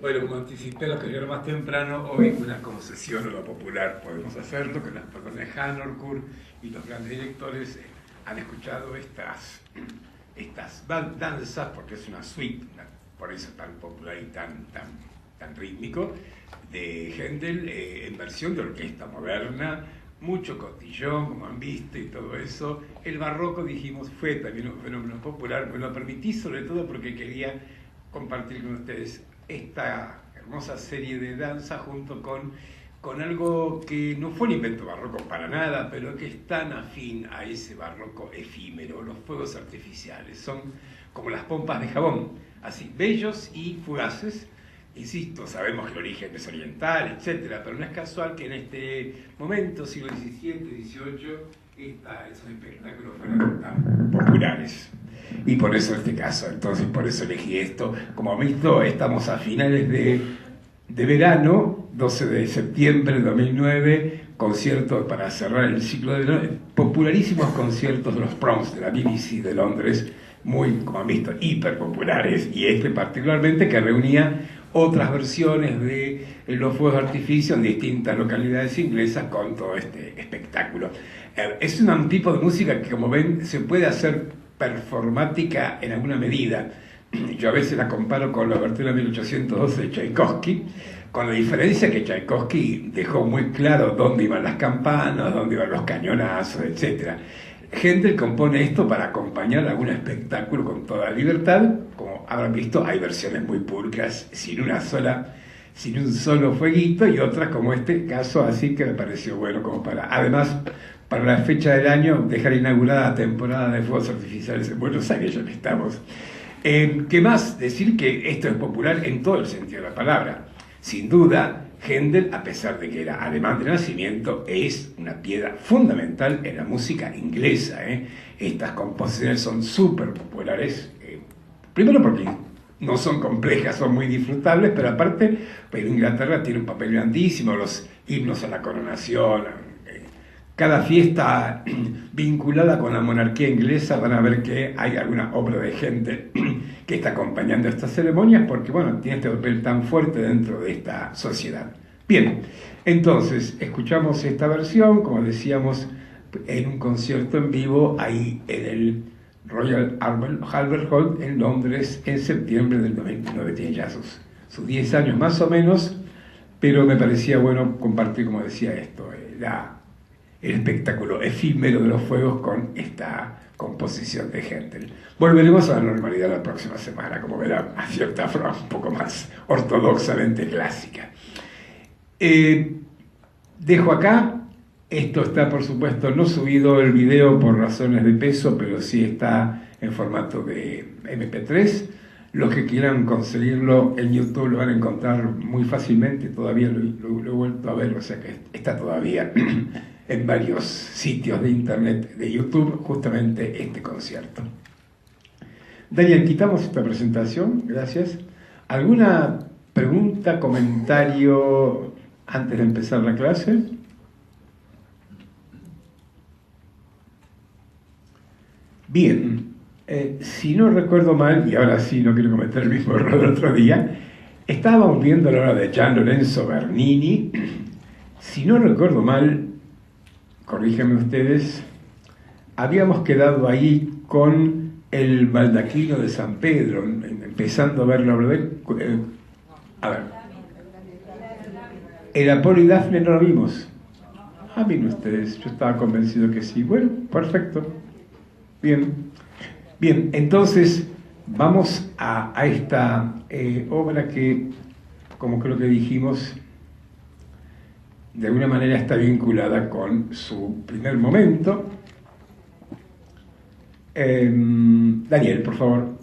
Bueno, como anticipé lo que llegó más temprano, hoy una concesión a lo popular podemos hacerlo, que las personas de Harnoncourt y los grandes directores han escuchado estas danzas, porque es una suite, por eso tan popular y tan rítmico, de Händel en versión de orquesta moderna, mucho cotillón, como han visto, y todo eso. El barroco, dijimos, fue también un fenómeno popular. Me lo permití sobre todo porque quería compartir con ustedes esta hermosa serie de danza junto con algo que no fue un invento barroco para nada, pero que es tan afín a ese barroco efímero. Los fuegos artificiales son como las pompas de jabón, así, bellos y fugaces. Insisto, sabemos que el origen es oriental, etcétera, pero no es casual que en este momento, siglo XVII, XVIII, esos espectáculos fueran tan populares. Y por eso este caso, entonces por eso elegí esto. Como han visto, estamos a finales de verano, 12 de septiembre de 2009, conciertos para cerrar el ciclo de popularísimos conciertos de los Proms de la BBC de Londres, muy, como han visto, hiper populares, y este particularmente que reunía otras versiones de los fuegos de artificio en distintas localidades inglesas con todo este espectáculo. Es un tipo de música que, como ven, se puede hacer performática en alguna medida. Yo a veces la comparo con la obertura 1812 de Tchaikovsky, con la diferencia que Tchaikovsky dejó muy claro dónde iban las campanas, dónde iban los cañonazos, etc. Händel compone esto para acompañar algún espectáculo con toda libertad. Como habrán visto, hay versiones muy pulcras, sin un solo fueguito, y otras como este caso, así que me pareció bueno como además, para la fecha del año, dejar inaugurada la temporada de fuegos artificiales en Buenos Aires, ya que estamos. ¿Qué más? Decir que esto es popular en todo el sentido de la palabra. Sin duda, Händel, a pesar de que era alemán de nacimiento, es una piedra fundamental en la música inglesa. Estas composiciones son súper populares, primero porque no son complejas, son muy disfrutables, pero aparte, pues Inglaterra tiene un papel grandísimo, los himnos a la coronación, cada fiesta vinculada con la monarquía inglesa van a ver que hay alguna obra de Händel que está acompañando estas ceremonias porque, bueno, tiene este papel tan fuerte dentro de esta sociedad. Bien, entonces, escuchamos esta versión, como decíamos, en un concierto en vivo ahí en el Royal Albert Hall en Londres en septiembre del 99. Tiene ya sus 10 años más o menos, pero me parecía bueno compartir, como decía esto, el espectáculo efímero de los fuegos con esta composición de Händel. Volveremos a la normalidad la próxima semana, como verán, a cierta forma un poco más ortodoxamente clásica. Dejo acá, esto está por supuesto no subido el video por razones de peso, pero sí está en formato de MP3. Los que quieran conseguirlo en YouTube lo van a encontrar muy fácilmente, todavía lo he vuelto a ver, o sea que está todavía en varios sitios de internet de YouTube, justamente este concierto. Daniel, quitamos esta presentación, gracias. ¿Alguna pregunta, comentario antes de empezar la clase? Bien, si no recuerdo mal, y ahora sí no quiero cometer el mismo error del otro día, estábamos viendo la obra de Gian Lorenzo Bernini. Si no recuerdo mal, corríjanme ustedes, habíamos quedado ahí con el baldaquino de San Pedro, empezando a ver la obra de... a ver, el Apolo y Dafne no lo vimos. Ah, bien ustedes, yo estaba convencido que sí. Bueno, perfecto. Bien, entonces vamos a esta obra que, como creo que dijimos, de alguna manera está vinculada con su primer momento. Daniel, por favor.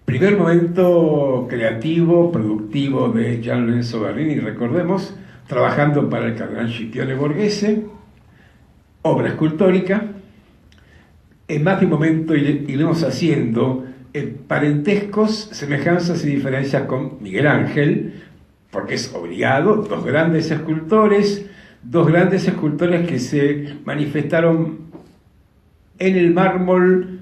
Primer momento creativo, productivo de Gian Lorenzo Bernini, recordemos, trabajando para el cardenal Scipione Borghese, obra escultórica. En más de un momento iremos haciendo parentescos, semejanzas y diferencias con Miguel Ángel, porque es obligado, dos grandes escultores que se manifestaron en el mármol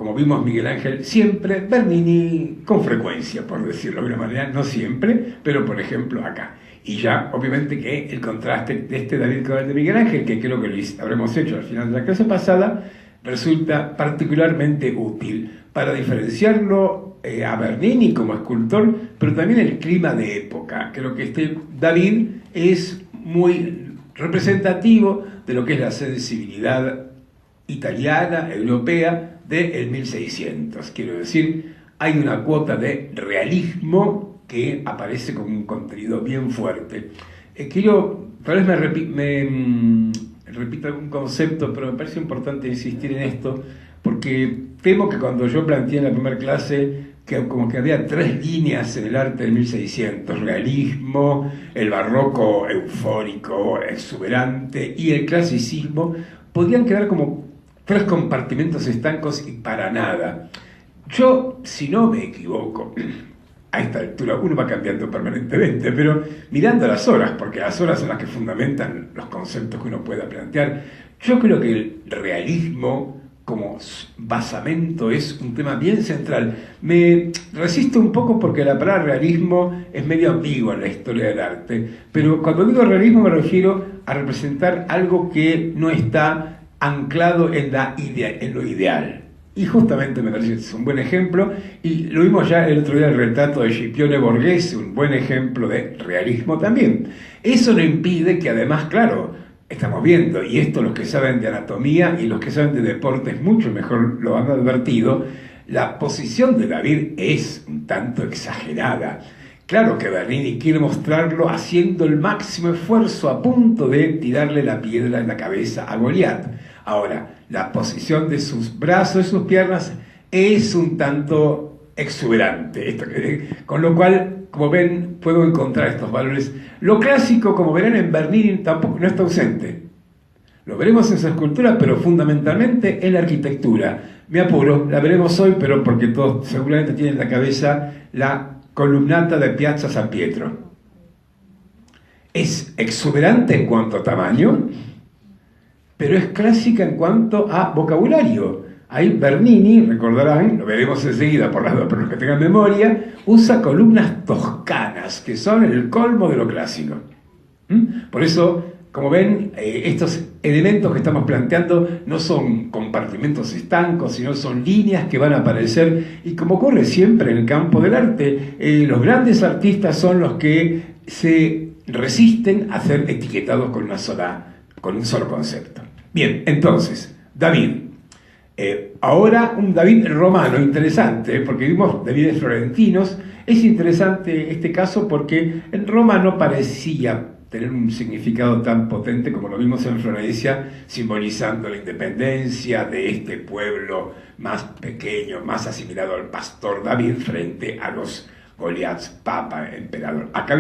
como vimos Miguel Ángel siempre, Bernini con frecuencia, por decirlo de alguna manera, no siempre, pero por ejemplo acá. Y ya, obviamente, que el contraste de este David con el de Miguel Ángel, que creo que lo habremos hecho al final de la clase pasada, resulta particularmente útil para diferenciarlo a Bernini como escultor, pero también el clima de época. Creo que este David es muy representativo de lo que es la sensibilidad italiana, europea, del 1600. Quiero decir, hay una cuota de realismo que aparece con un contenido bien fuerte. Tal vez me repito algún concepto, pero me parece importante insistir en esto, porque temo que cuando yo planteé en la primera clase que como que había tres líneas en el arte del 1600, realismo, el barroco eufórico, exuberante y el clasicismo, podían quedar como tres compartimentos estancos y para nada. Yo, si no me equivoco, a esta altura uno va cambiando permanentemente, pero mirando las horas, porque las horas son las que fundamentan los conceptos que uno pueda plantear, yo creo que el realismo como basamento es un tema bien central. Me resisto un poco porque la palabra realismo es medio ambigua en la historia del arte, pero cuando digo realismo me refiero a representar algo que no está anclado en lo ideal. Y justamente me parece que es un buen ejemplo, y lo vimos ya el otro día el retrato de Scipione Borghese, un buen ejemplo de realismo también. Eso no impide que además, claro, estamos viendo, y esto los que saben de anatomía y los que saben de deportes mucho mejor lo han advertido, la posición de David es un tanto exagerada. Claro que Bernini quiere mostrarlo haciendo el máximo esfuerzo a punto de tirarle la piedra en la cabeza a Goliat. Ahora, la posición de sus brazos y sus piernas es un tanto exuberante, con lo cual, como ven, puedo encontrar estos valores. Lo clásico, como verán en Bernini, tampoco no está ausente. Lo veremos en su escultura, pero fundamentalmente en la arquitectura. Me apuro, la veremos hoy, pero porque todos seguramente tienen en la cabeza la columnata de Piazza San Pietro. Es exuberante en cuanto a tamaño, pero es clásica en cuanto a vocabulario. Ahí Bernini, recordarán, lo veremos enseguida por los que tengan memoria, usa columnas toscanas, que son el colmo de lo clásico. Por eso, como ven, estos elementos que estamos planteando no son compartimentos estancos, sino son líneas que van a aparecer, y como ocurre siempre en el campo del arte, los grandes artistas son los que se resisten a ser etiquetados con un solo concepto. Bien, entonces, David. Ahora un David romano, interesante, porque vimos Davides florentinos. Es interesante este caso porque en Roma no parecía tener un significado tan potente como lo vimos en Florencia, simbolizando la independencia de este pueblo más pequeño, más asimilado al pastor David frente a los Goliaths, papa, emperador. Acá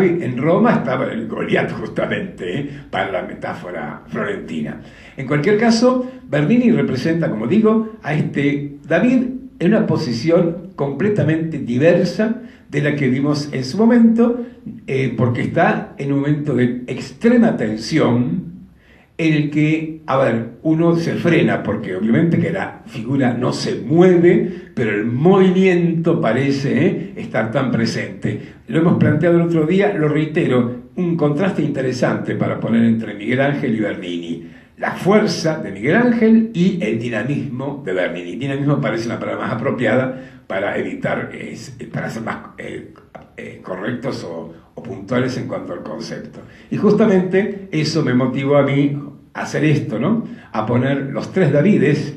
en Roma estaba el Goliat justamente, para la metáfora florentina. En cualquier caso, Bernini representa, como digo, a este David en una posición completamente diversa de la que vimos en su momento, porque está en un momento de extrema tensión, en el que, uno se frena, porque obviamente que la figura no se mueve, pero el movimiento parece estar tan presente. Lo hemos planteado el otro día, lo reitero, un contraste interesante para poner entre Miguel Ángel y Bernini. La fuerza de Miguel Ángel y el dinamismo de Bernini. Dinamismo parece una palabra más apropiada para evitar, para ser más correctos o puntuales en cuanto al concepto. Y justamente eso me motivó a mí a hacer esto, ¿no? A poner los tres Davides,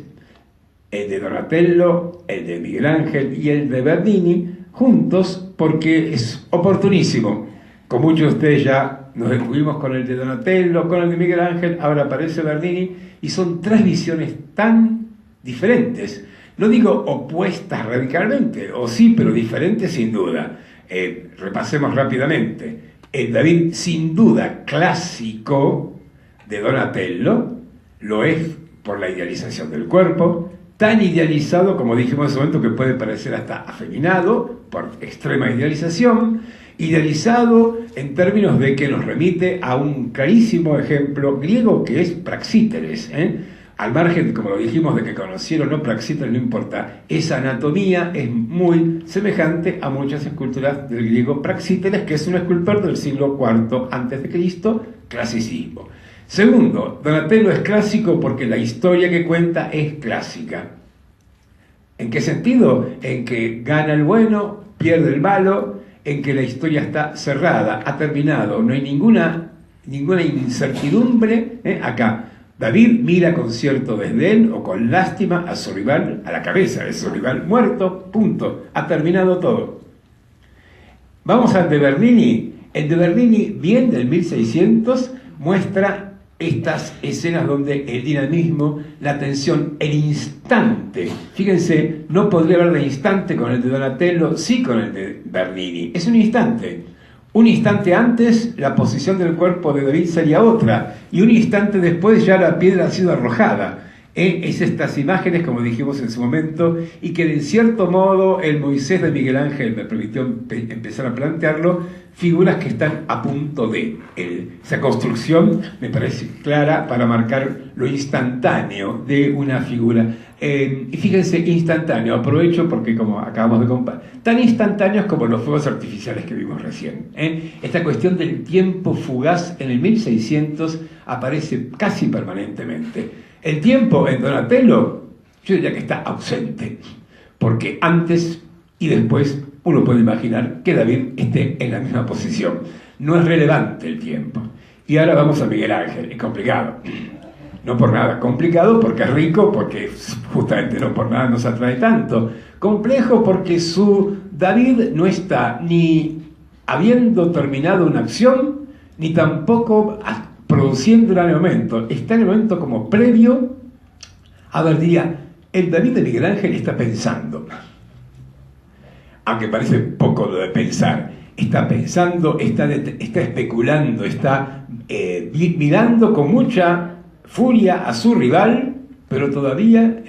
el de Donatello, el de Miguel Ángel y el de Bernini, juntos, porque es oportunísimo. Con muchos de ustedes ya nos detuvimos con el de Donatello, con el de Miguel Ángel, ahora aparece Bernini, y son tres visiones tan diferentes. No digo opuestas radicalmente, o sí, pero diferentes sin duda. Repasemos rápidamente. El David, sin duda, clásico de Donatello, lo es por la idealización del cuerpo, tan idealizado, como dijimos en ese momento, que puede parecer hasta afeminado, por extrema idealización, idealizado en términos de que nos remite a un clarísimo ejemplo griego que es Praxíteles. al margen, como lo dijimos, de que conocieron o no Praxíteles, no importa, esa anatomía es muy semejante a muchas esculturas del griego Praxíteles, que es un escultor del siglo IV a.C., clasicismo. Segundo, Donatello es clásico porque la historia que cuenta es clásica. ¿En qué sentido? En que gana el bueno, pierde el malo, en que la historia está cerrada, ha terminado, no hay ninguna incertidumbre acá. David mira con cierto desdén o con lástima a su rival, a la cabeza de su rival, muerto, punto. Ha terminado todo. Vamos al de Bernini. El de Bernini, bien del 1600, muestra estas escenas donde el dinamismo, la tensión, el instante. Fíjense, no podría hablar de instante con el de Donatello, sí con el de Bernini. Es un instante. Un instante antes, la posición del cuerpo de David sería otra, y un instante después ya la piedra ha sido arrojada. Es estas imágenes, como dijimos en su momento, y que en cierto modo el Moisés de Miguel Ángel me permitió empezar a plantearlo, figuras que están a punto de. Esa construcción me parece clara para marcar lo instantáneo de una figura. Y fíjense, instantáneo, aprovecho porque como acabamos de comparar, tan instantáneos como los fuegos artificiales que vimos recién. Esta cuestión del tiempo fugaz en el 1600 aparece casi permanentemente. El tiempo en Donatello, yo diría que está ausente, porque antes y después uno puede imaginar que David esté en la misma posición. No es relevante el tiempo. Y ahora vamos a Miguel Ángel, es complicado. No por nada complicado, porque es rico, porque justamente no por nada nos atrae tanto. Complejo porque su David no está ni habiendo terminado una acción, ni tampoco produciendo en el momento. Está en el momento como previo. A ver, diría, el David de Miguel Ángel está pensando. Aunque parece poco lo de pensar. Está pensando, está especulando, está mirando con mucha furia a su rival, pero todavía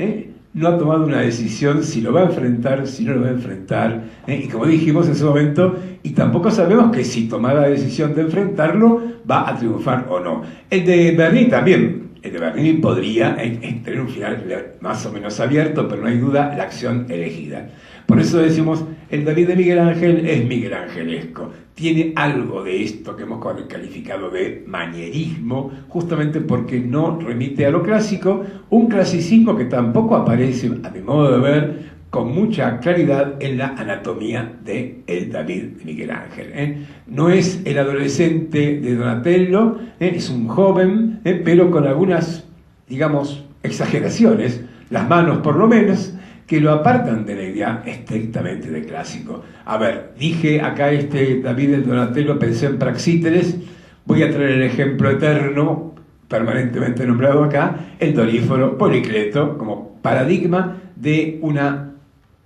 no ha tomado una decisión si lo va a enfrentar, si no lo va a enfrentar. Y como dijimos en ese momento, y tampoco sabemos que si toma la decisión de enfrentarlo, va a triunfar o no. El de Bernini también. El de Bernini podría tener un final más o menos abierto, pero no hay duda la acción elegida. Por eso decimos, el David de Miguel Ángel es Miguel Angelesco. Tiene algo de esto que hemos calificado de manierismo, justamente porque no remite a lo clásico, un clasicismo que tampoco aparece, a mi modo de ver, con mucha claridad en la anatomía de el David de Miguel Ángel. No es el adolescente de Donatello, es un joven, pero con algunas, digamos, exageraciones, las manos por lo menos, que lo apartan de la idea estrictamente de clásico. A ver, dije acá David de Donatello, pensé en Praxíteles, voy a traer el ejemplo eterno, permanentemente nombrado acá, el Doríforo, Policleto, como paradigma de una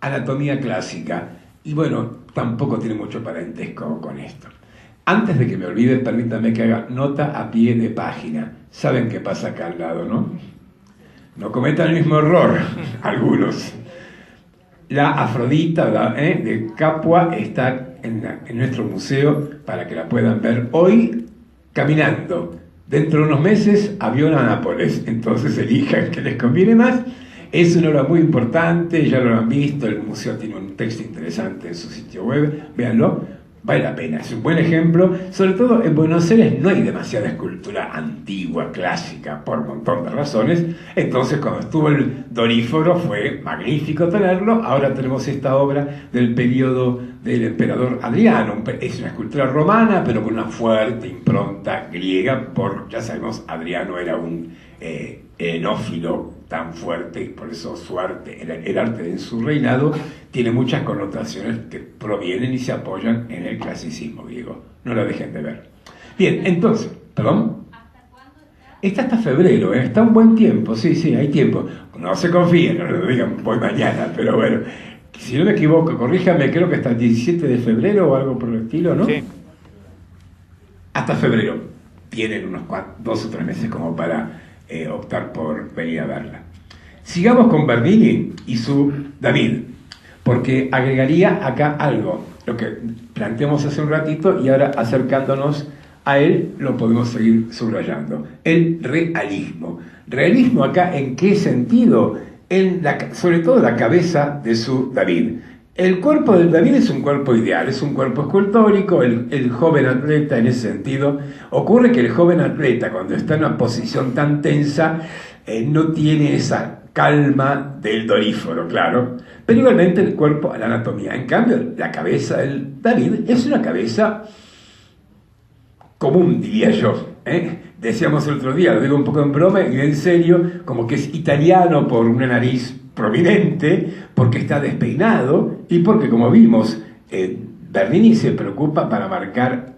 anatomía clásica. Y bueno, tampoco tiene mucho parentesco con esto. Antes de que me olvide, permítanme que haga nota a pie de página. ¿Saben qué pasa acá al lado, no? No cometan el mismo error, algunos. La Afrodita de Capua está en nuestro museo para que la puedan ver hoy caminando. Dentro de unos meses, avión a Nápoles. Entonces elijan qué les conviene más. Es una obra muy importante, ya lo han visto, el museo tiene un texto interesante en su sitio web, véanlo, vale la pena, es un buen ejemplo. Sobre todo en Buenos Aires no hay demasiada escultura antigua, clásica, por un montón de razones. Entonces cuando estuvo el Doríforo fue magnífico tenerlo. Ahora tenemos esta obra del periodo del emperador Adriano. Es una escultura romana, pero con una fuerte impronta griega, ya sabemos, Adriano era un helenófilo tan fuerte, y por eso su arte, el arte en su reinado, tiene muchas connotaciones que provienen y se apoyan en el clasicismo griego. No lo dejen de ver. Bien, entonces, ¿perdón? ¿Hasta cuándo está? Está hasta febrero, está un buen tiempo, sí, hay tiempo. No se confíen, no lo digan, voy mañana, pero bueno, si no me equivoco, corríjame, creo que hasta el 17 de febrero o algo por el estilo, ¿no? Sí. Hasta febrero. Tienen unos 2 o 3 meses como para optar por venir a verla. Sigamos con Bernini y su David, porque agregaría acá algo, lo que planteamos hace un ratito y ahora acercándonos a él lo podemos seguir subrayando. El realismo. ¿Realismo acá en qué sentido? Sobre todo la cabeza de su David. El cuerpo del David es un cuerpo ideal, es un cuerpo escultórico, el joven atleta en ese sentido. Ocurre que el joven atleta, cuando está en una posición tan tensa, no tiene esa calma del doríforo, claro. Pero igualmente el cuerpo, la anatomía. En cambio, la cabeza del David es una cabeza común, diría yo. Decíamos el otro día, lo digo un poco en broma y en serio, como que es italiano por una nariz prominente, porque está despeinado y porque, como vimos, Bernini se preocupa para marcar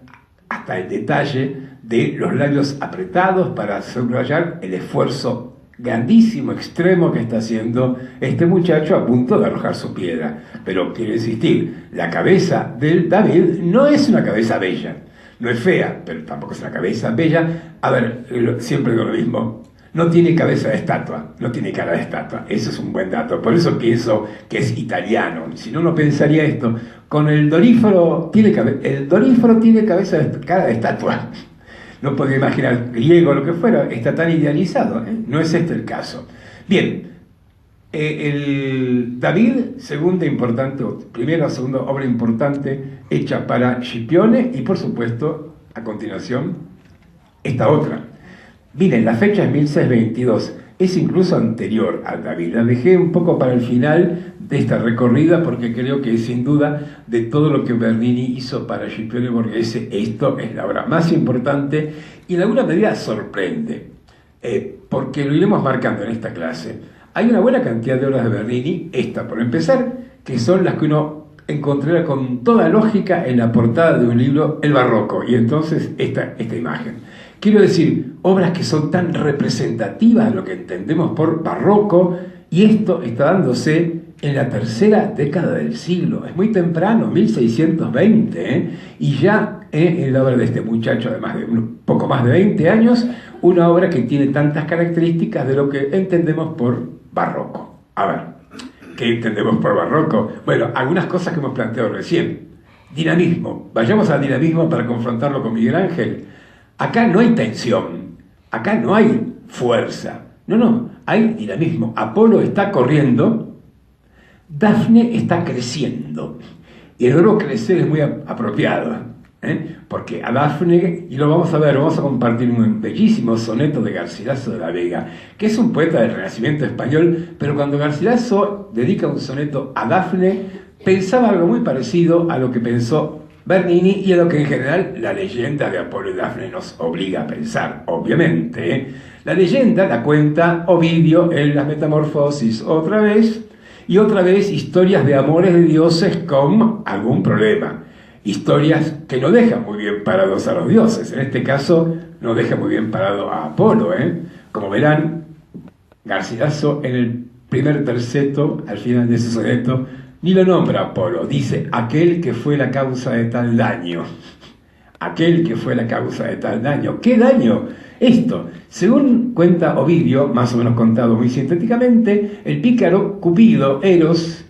hasta el detalle de los labios apretados para subrayar el esfuerzo grandísimo, extremo que está haciendo este muchacho a punto de arrojar su piedra. Pero quiero insistir, la cabeza del David no es una cabeza bella, no es fea, pero tampoco es una cabeza bella. A ver, siempre digo lo mismo, no tiene cabeza de estatua, no tiene cara de estatua, eso es un buen dato, por eso pienso que es italiano, si no, no pensaría esto. Con el doríforo tiene cabeza cara de estatua. No podía imaginar griego o lo que fuera, está tan idealizado, no es este el caso. Bien, el David, primera o segunda obra importante hecha para Scipione y por supuesto, a continuación, esta otra. Miren, la fecha es 1622, es incluso anterior al David. La dejé un poco para el final de esta recorrida porque creo que sin duda de todo lo que Bernini hizo para Scipione Borghese, esto es la obra más importante y en alguna medida sorprende, porque lo iremos marcando en esta clase. Hay una buena cantidad de obras de Bernini, esta por empezar, que son las que uno encontrará con toda lógica en la portada de un libro, El Barroco, y entonces esta imagen. Quiero decir, obras que son tan representativas de lo que entendemos por barroco, y esto está dándose en la tercera década del siglo. Es muy temprano, 1620, y ya en la obra de este muchacho, además de un poco más de 20 años, una obra que tiene tantas características de lo que entendemos por barroco. A ver, ¿qué entendemos por barroco? Bueno, algunas cosas que hemos planteado recién. Dinamismo. Vayamos al dinamismo para confrontarlo con Miguel Ángel. Acá no hay tensión, acá no hay fuerza, no, hay dinamismo. Apolo está corriendo, Dafne está creciendo, y el verbo crecer es muy apropiado, porque a Dafne, y lo vamos a ver, vamos a compartir un bellísimo soneto de Garcilaso de la Vega, que es un poeta del Renacimiento español, pero cuando Garcilaso dedica un soneto a Dafne, pensaba algo muy parecido a lo que pensó Bernini y a lo que en general la leyenda de Apolo y Dafne nos obliga a pensar, obviamente. La leyenda la cuenta Ovidio en las Metamorfosis otra vez, y otra vez historias de amores de dioses con algún problema. Historias que no dejan muy bien parados a los dioses, en este caso no deja muy bien parado a Apolo. Como verán, Garcilaso en el primer terceto, al final de su soneto, ni lo nombra Apolo, dice aquel que fue la causa de tal daño. Aquel que fue la causa de tal daño. ¿Qué daño? Esto, según cuenta Ovidio, más o menos contado muy sintéticamente, el pícaro Cupido, Eros,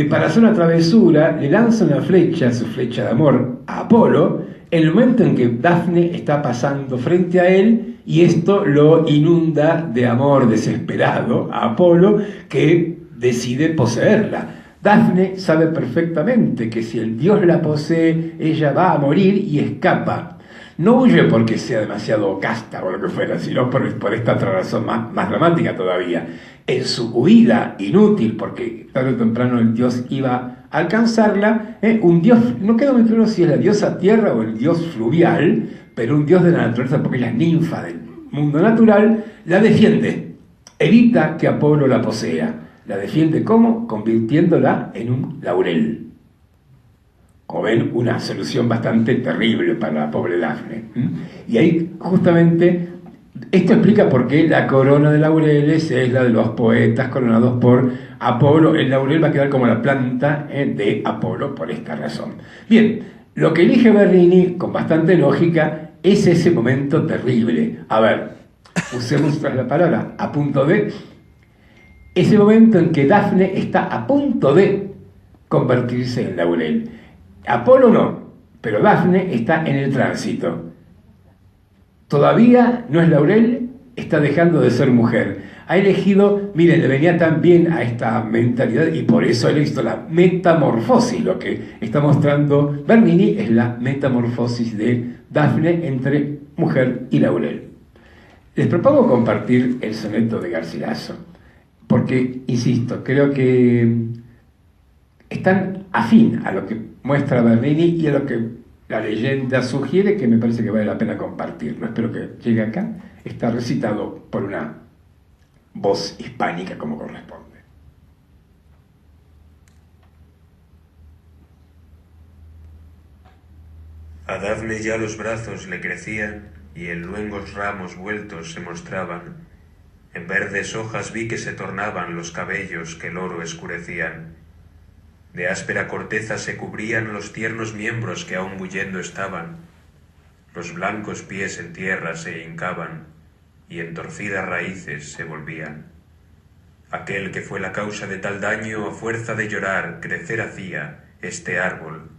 para hacer una travesura, le lanza una flecha, su flecha de amor, a Apolo, en el momento en que Dafne está pasando frente a él, y esto lo inunda de amor desesperado a Apolo, que decide poseerla. Dafne sabe perfectamente que si el dios la posee, ella va a morir y escapa. No huye porque sea demasiado casta o lo que fuera, sino por esta otra razón más dramática todavía. En su huida inútil, porque tarde o temprano el dios iba a alcanzarla, un dios, no queda muy claro si es la diosa tierra o el dios fluvial, pero un dios de la naturaleza, porque ella es ninfa del mundo natural, la defiende, evita que Apolo la posea. La defiende ¿cómo? Convirtiéndola en un laurel. Como ven, una solución bastante terrible para la pobre Dafne. Y ahí justamente esto explica por qué la corona de laureles es la de los poetas coronados por Apolo. El laurel va a quedar como la planta de Apolo por esta razón. Bien, lo que elige Bernini con bastante lógica es ese momento terrible. A ver, usemos la palabra a punto de... Ese momento en que Dafne está a punto de convertirse en laurel. Apolo no, pero Dafne está en el tránsito. todavía no es Laurel, está dejando de ser mujer. Ha elegido, miren, le venía tan bien a esta mentalidad y por eso ha elegido la metamorfosis. Lo que está mostrando Bernini es la metamorfosis de Dafne entre mujer y Laurel. Les propongo compartir el soneto de Garcilaso, porque, insisto, creo que es tan afín a lo que muestra Bernini y a lo que la leyenda sugiere que me parece que vale la pena compartirlo. Espero que llegue acá. Está recitado por una voz hispánica como corresponde. A Dafne ya los brazos le crecían y en luengos ramos vueltos se mostraban. En verdes hojas vi que se tornaban los cabellos que el oro escurecían. De áspera corteza se cubrían los tiernos miembros que aún bullendo estaban. Los blancos pies en tierra se hincaban y en torcidas raíces se volvían. Aquel que fue la causa de tal daño, a fuerza de llorar, crecer hacía este árbol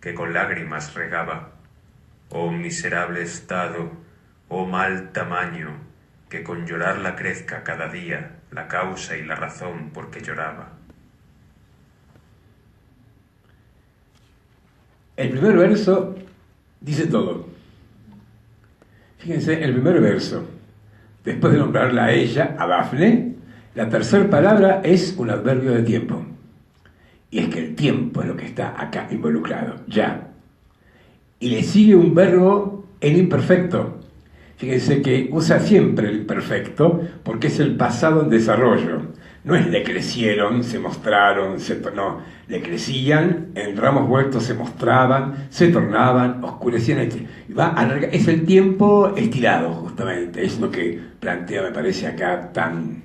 que con lágrimas regaba. Oh miserable estado, oh mal tamaño, que con llorarla crezca cada día la causa y la razón por que lloraba. El primer verso dice todo. Fíjense, el primer verso, después de nombrarla a ella, a Dafne, la tercera palabra es un adverbio de tiempo. Y es que el tiempo es lo que está acá involucrado, ya. Y le sigue un verbo en imperfecto. Fíjense que usa siempre el perfecto porque es el pasado en desarrollo. No es le crecieron, se mostraron, no, le crecían, en ramos vueltos se mostraban, se tornaban, oscurecían, es el tiempo estirado justamente, es lo que plantea, me parece acá tan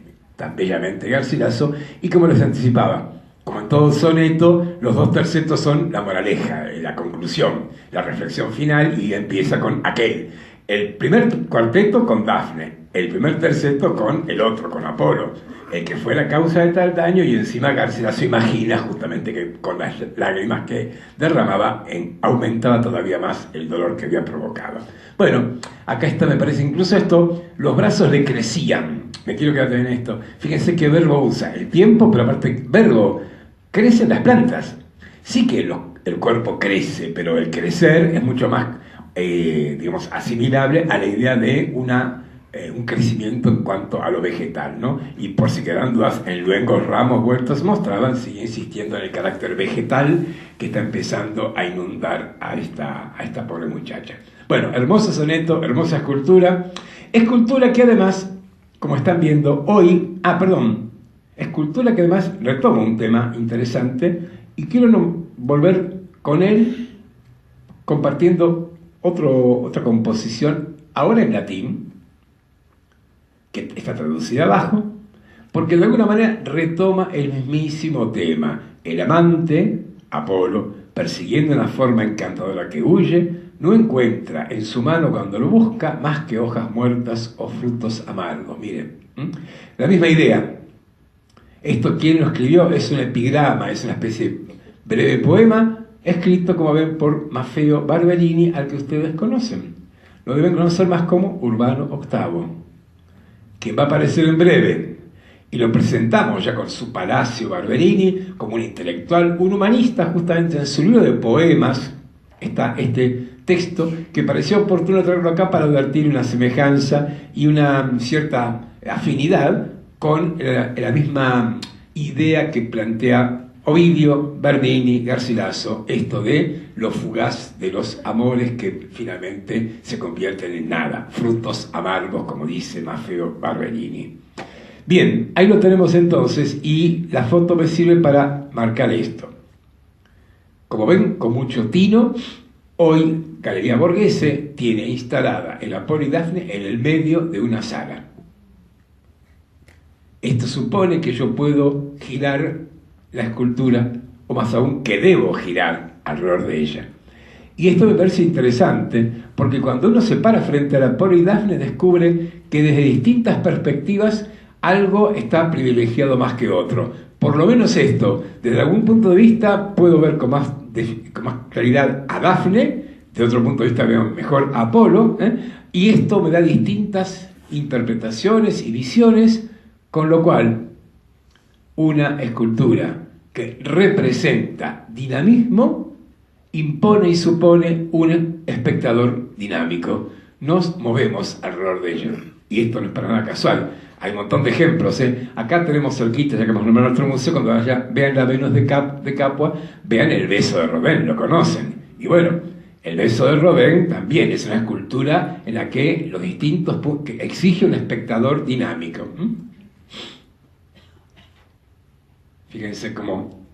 bellamente Garcilaso, y como les anticipaba, como en todo soneto, los dos tercetos son la moraleja, la conclusión, la reflexión final, y empieza con aquel. El primer cuarteto con Dafne, el primer terceto con el otro, con Apolo, el que fue la causa de tal daño, y encima Garcilaso imagina justamente que con las lágrimas que derramaba aumentaba todavía más el dolor que había provocado. Bueno, acá está, me parece incluso esto, los brazos le crecían. Me quiero quedar en esto. Fíjense qué verbo usa, el tiempo, pero aparte verbo, crecen las plantas. Sí que el cuerpo crece, pero el crecer es mucho más digamos, asimilable a la idea de un crecimiento en cuanto a lo vegetal, ¿no? Y por si quedan dudas, en luengos ramos vueltos mostraban, sigue insistiendo en el carácter vegetal que está empezando a inundar a esta pobre muchacha. Bueno, hermoso soneto, hermosa escultura que además, como están viendo hoy, escultura que además retoma un tema interesante y quiero volver con él compartiendo otra composición, ahora en latín, que está traducida abajo, porque de alguna manera retoma el mismísimo tema. El amante, Apolo, persiguiendo una forma encantadora que huye, no encuentra en su mano cuando lo busca más que hojas muertas o frutos amargos. Miren, la misma idea. Esto, ¿quién lo escribió? Es un epigrama, es una especie de breve poema escrito, como ven, por Maffeo Barberini, al que ustedes conocen. Lo deben conocer más como Urbano VIII, que va a aparecer en breve. Y lo presentamos ya con su Palacio Barberini, como un intelectual, un humanista. Justamente en su libro de poemas está este texto que pareció oportuno traerlo acá para advertir una semejanza y una cierta afinidad con la misma idea que plantea Ovidio, Bernini, Garcilaso, esto de lo fugaz de los amores que finalmente se convierten en nada, frutos amargos, como dice Maffeo Barberini. Bien, ahí lo tenemos entonces, y la foto me sirve para marcar esto. Como ven, con mucho tino, hoy Galería Borghese tiene instalada el Apolo y Dafne en el medio de una sala. Esto supone que yo puedo girar la escultura, o más aún que debo girar alrededor de ella. Y esto me parece interesante, porque cuando uno se para frente a Apolo y Dafne descubre que desde distintas perspectivas algo está privilegiado más que otro. Por lo menos esto, desde algún punto de vista puedo ver con más claridad a Dafne, de otro punto de vista veo mejor a Apolo, y Y esto me da distintas interpretaciones y visiones, con lo cual una escultura que representa dinamismo impone y supone un espectador dinámico. Nos movemos alrededor de ello. Y esto no es para nada casual. Hay un montón de ejemplos. Acá tenemos cerquita, ya que hemos nombrado nuestro museo, cuando vean la Venus de Capua, vean el beso de Rodin, lo conocen. Y bueno, el beso de Rodin también es una escultura en la que los distintos que exige un espectador dinámico. Fíjense cómo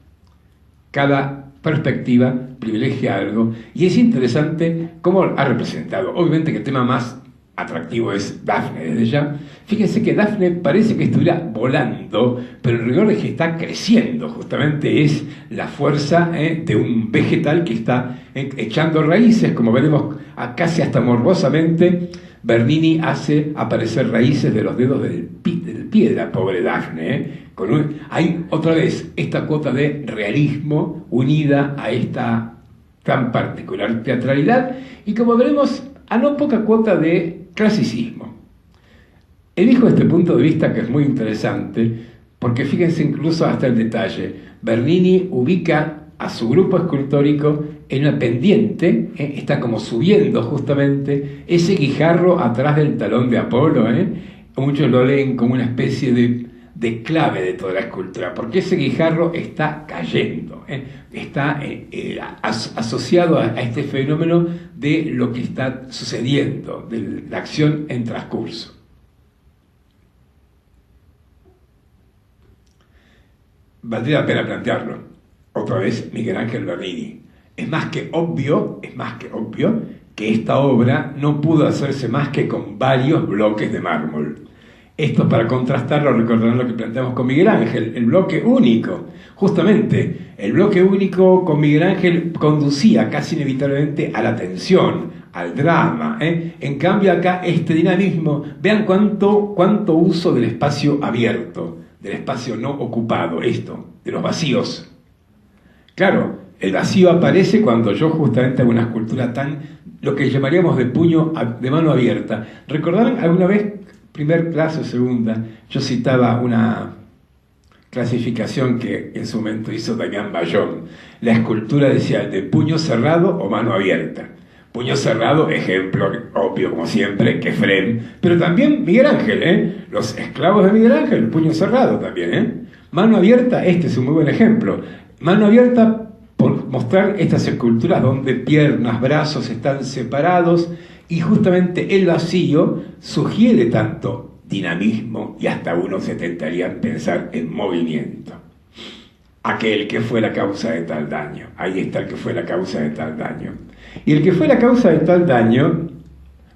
cada perspectiva privilegia algo, y es interesante cómo ha representado. Obviamente que el tema más atractivo es Dafne desde ya. Fíjense que Dafne parece que estuviera volando, pero el rigor es que está creciendo. Justamente es la fuerza de un vegetal que está echando raíces, como veremos casi hasta morbosamente. Bernini hace aparecer raíces de los dedos del pie de la pobre Dafne. Hay otra vez esta cuota de realismo unida a esta tan particular teatralidad, y como veremos, a no poca cuota de clasicismo. Elijo este punto de vista que es muy interesante, porque fíjense incluso hasta el detalle. Bernini ubica a su grupo escultórico en una pendiente, está como subiendo justamente ese guijarro atrás del talón de Apolo. Muchos lo leen como una especie de clave de toda la escultura, porque ese guijarro está cayendo, está asociado a este fenómeno de lo que está sucediendo, de la acción en transcurso. Valdría la pena plantearlo. Otra vez, Miguel Ángel Bernini. Es más que obvio que esta obra no pudo hacerse más que con varios bloques de mármol. Esto, para contrastarlo, recordarán lo que planteamos con Miguel Ángel, el bloque único. Justamente, el bloque único con Miguel Ángel conducía casi inevitablemente a la tensión, al drama. En cambio acá, este dinamismo, vean cuánto uso del espacio abierto, del espacio no ocupado, de los vacíos. Claro, el vacío aparece cuando yo justamente hago una escultura lo que llamaríamos de mano abierta. ¿Recordarán alguna vez, primer clase o segunda, yo citaba una clasificación que en su momento hizo Damián Bayón? La escultura decía de puño cerrado o mano abierta. Puño cerrado, ejemplo obvio como siempre, Quefren, pero también Miguel Ángel, los esclavos de Miguel Ángel, puño cerrado también. Mano abierta, este es un muy buen ejemplo. Mano abierta por mostrar estas esculturas donde piernas, brazos están separados, y justamente el vacío sugiere tanto dinamismo, y hasta uno se tentaría en pensar en movimiento. Aquel que fue la causa de tal daño. Ahí está el que fue la causa de tal daño. Y el que fue la causa de tal daño,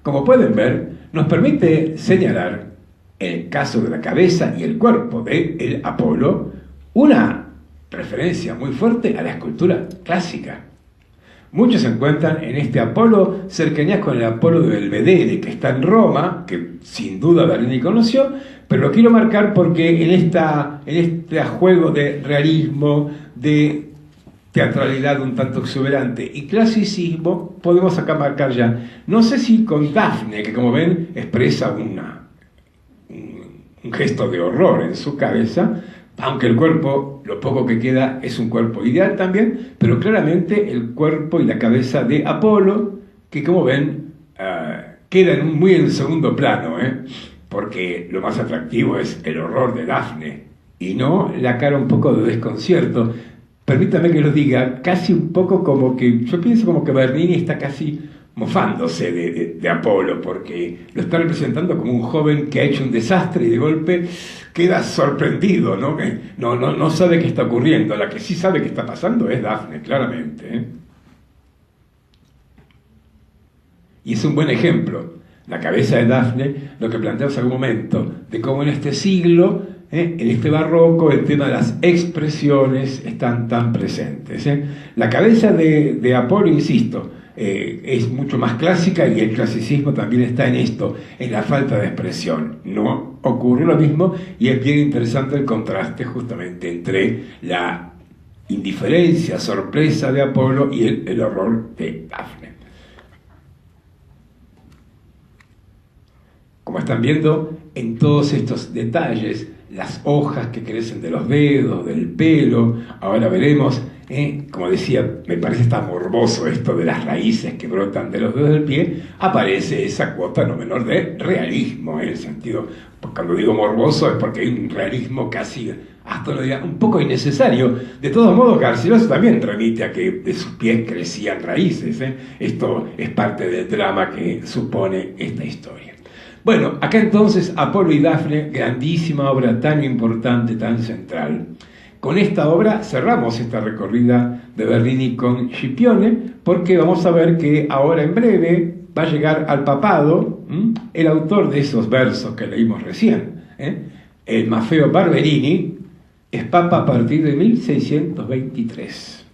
como pueden ver, nos permite señalar, en el caso de la cabeza y el cuerpo de el Apolo, una referencia muy fuerte a la escultura clásica. Muchos encuentran en este Apolo cercanías con el Apolo de Belvedere, que está en Roma, que sin duda Bernini conoció, pero lo quiero marcar porque en este juego de realismo, de teatralidad un tanto exuberante y clasicismo, podemos acá marcar ya, no sé si con Dafne, que como ven expresa un gesto de horror en su cabeza, aunque el cuerpo, lo poco que queda, es un cuerpo ideal también, pero claramente el cuerpo y la cabeza de Apolo, que como ven, quedan muy en segundo plano, porque lo más atractivo es el horror de Dafne, y no la cara un poco de desconcierto. Permítame que lo diga, casi un poco como que, yo pienso como que Bernini está casi mofándose de Apolo, porque lo está representando como un joven que ha hecho un desastre y de golpe queda sorprendido, ¿no? No sabe qué está ocurriendo. La que sí sabe qué está pasando es Dafne, claramente. Y es un buen ejemplo, la cabeza de Dafne, lo que planteamos en algún momento, de cómo en este siglo, en este barroco, el tema de las expresiones están tan presentes. La cabeza de Apolo, insisto, es mucho más clásica, y el clasicismo también está en esto, en la falta de expresión. No ocurre lo mismo, y es bien interesante el contraste justamente entre la indiferencia, sorpresa de Apolo y el horror de Dafne. como están viendo, en todos estos detalles, las hojas que crecen de los dedos, del pelo, ahora veremos, como decía, me parece tan morboso esto de las raíces que brotan de los dedos del pie, aparece esa cuota no menor de realismo, en el sentido, cuando digo morboso es porque hay un realismo casi, hasta lo diría, un poco innecesario. De todos modos, Garcilaso también remite a que de sus pies crecían raíces, Esto es parte del drama que supone esta historia. Bueno, acá entonces Apolo y Dafne, grandísima obra tan importante, tan central. Con esta obra cerramos esta recorrida de Bernini con Scipione, porque vamos a ver que ahora en breve va a llegar al papado el autor de esos versos que leímos recién, el Maffeo Barberini, es papa a partir de 1623.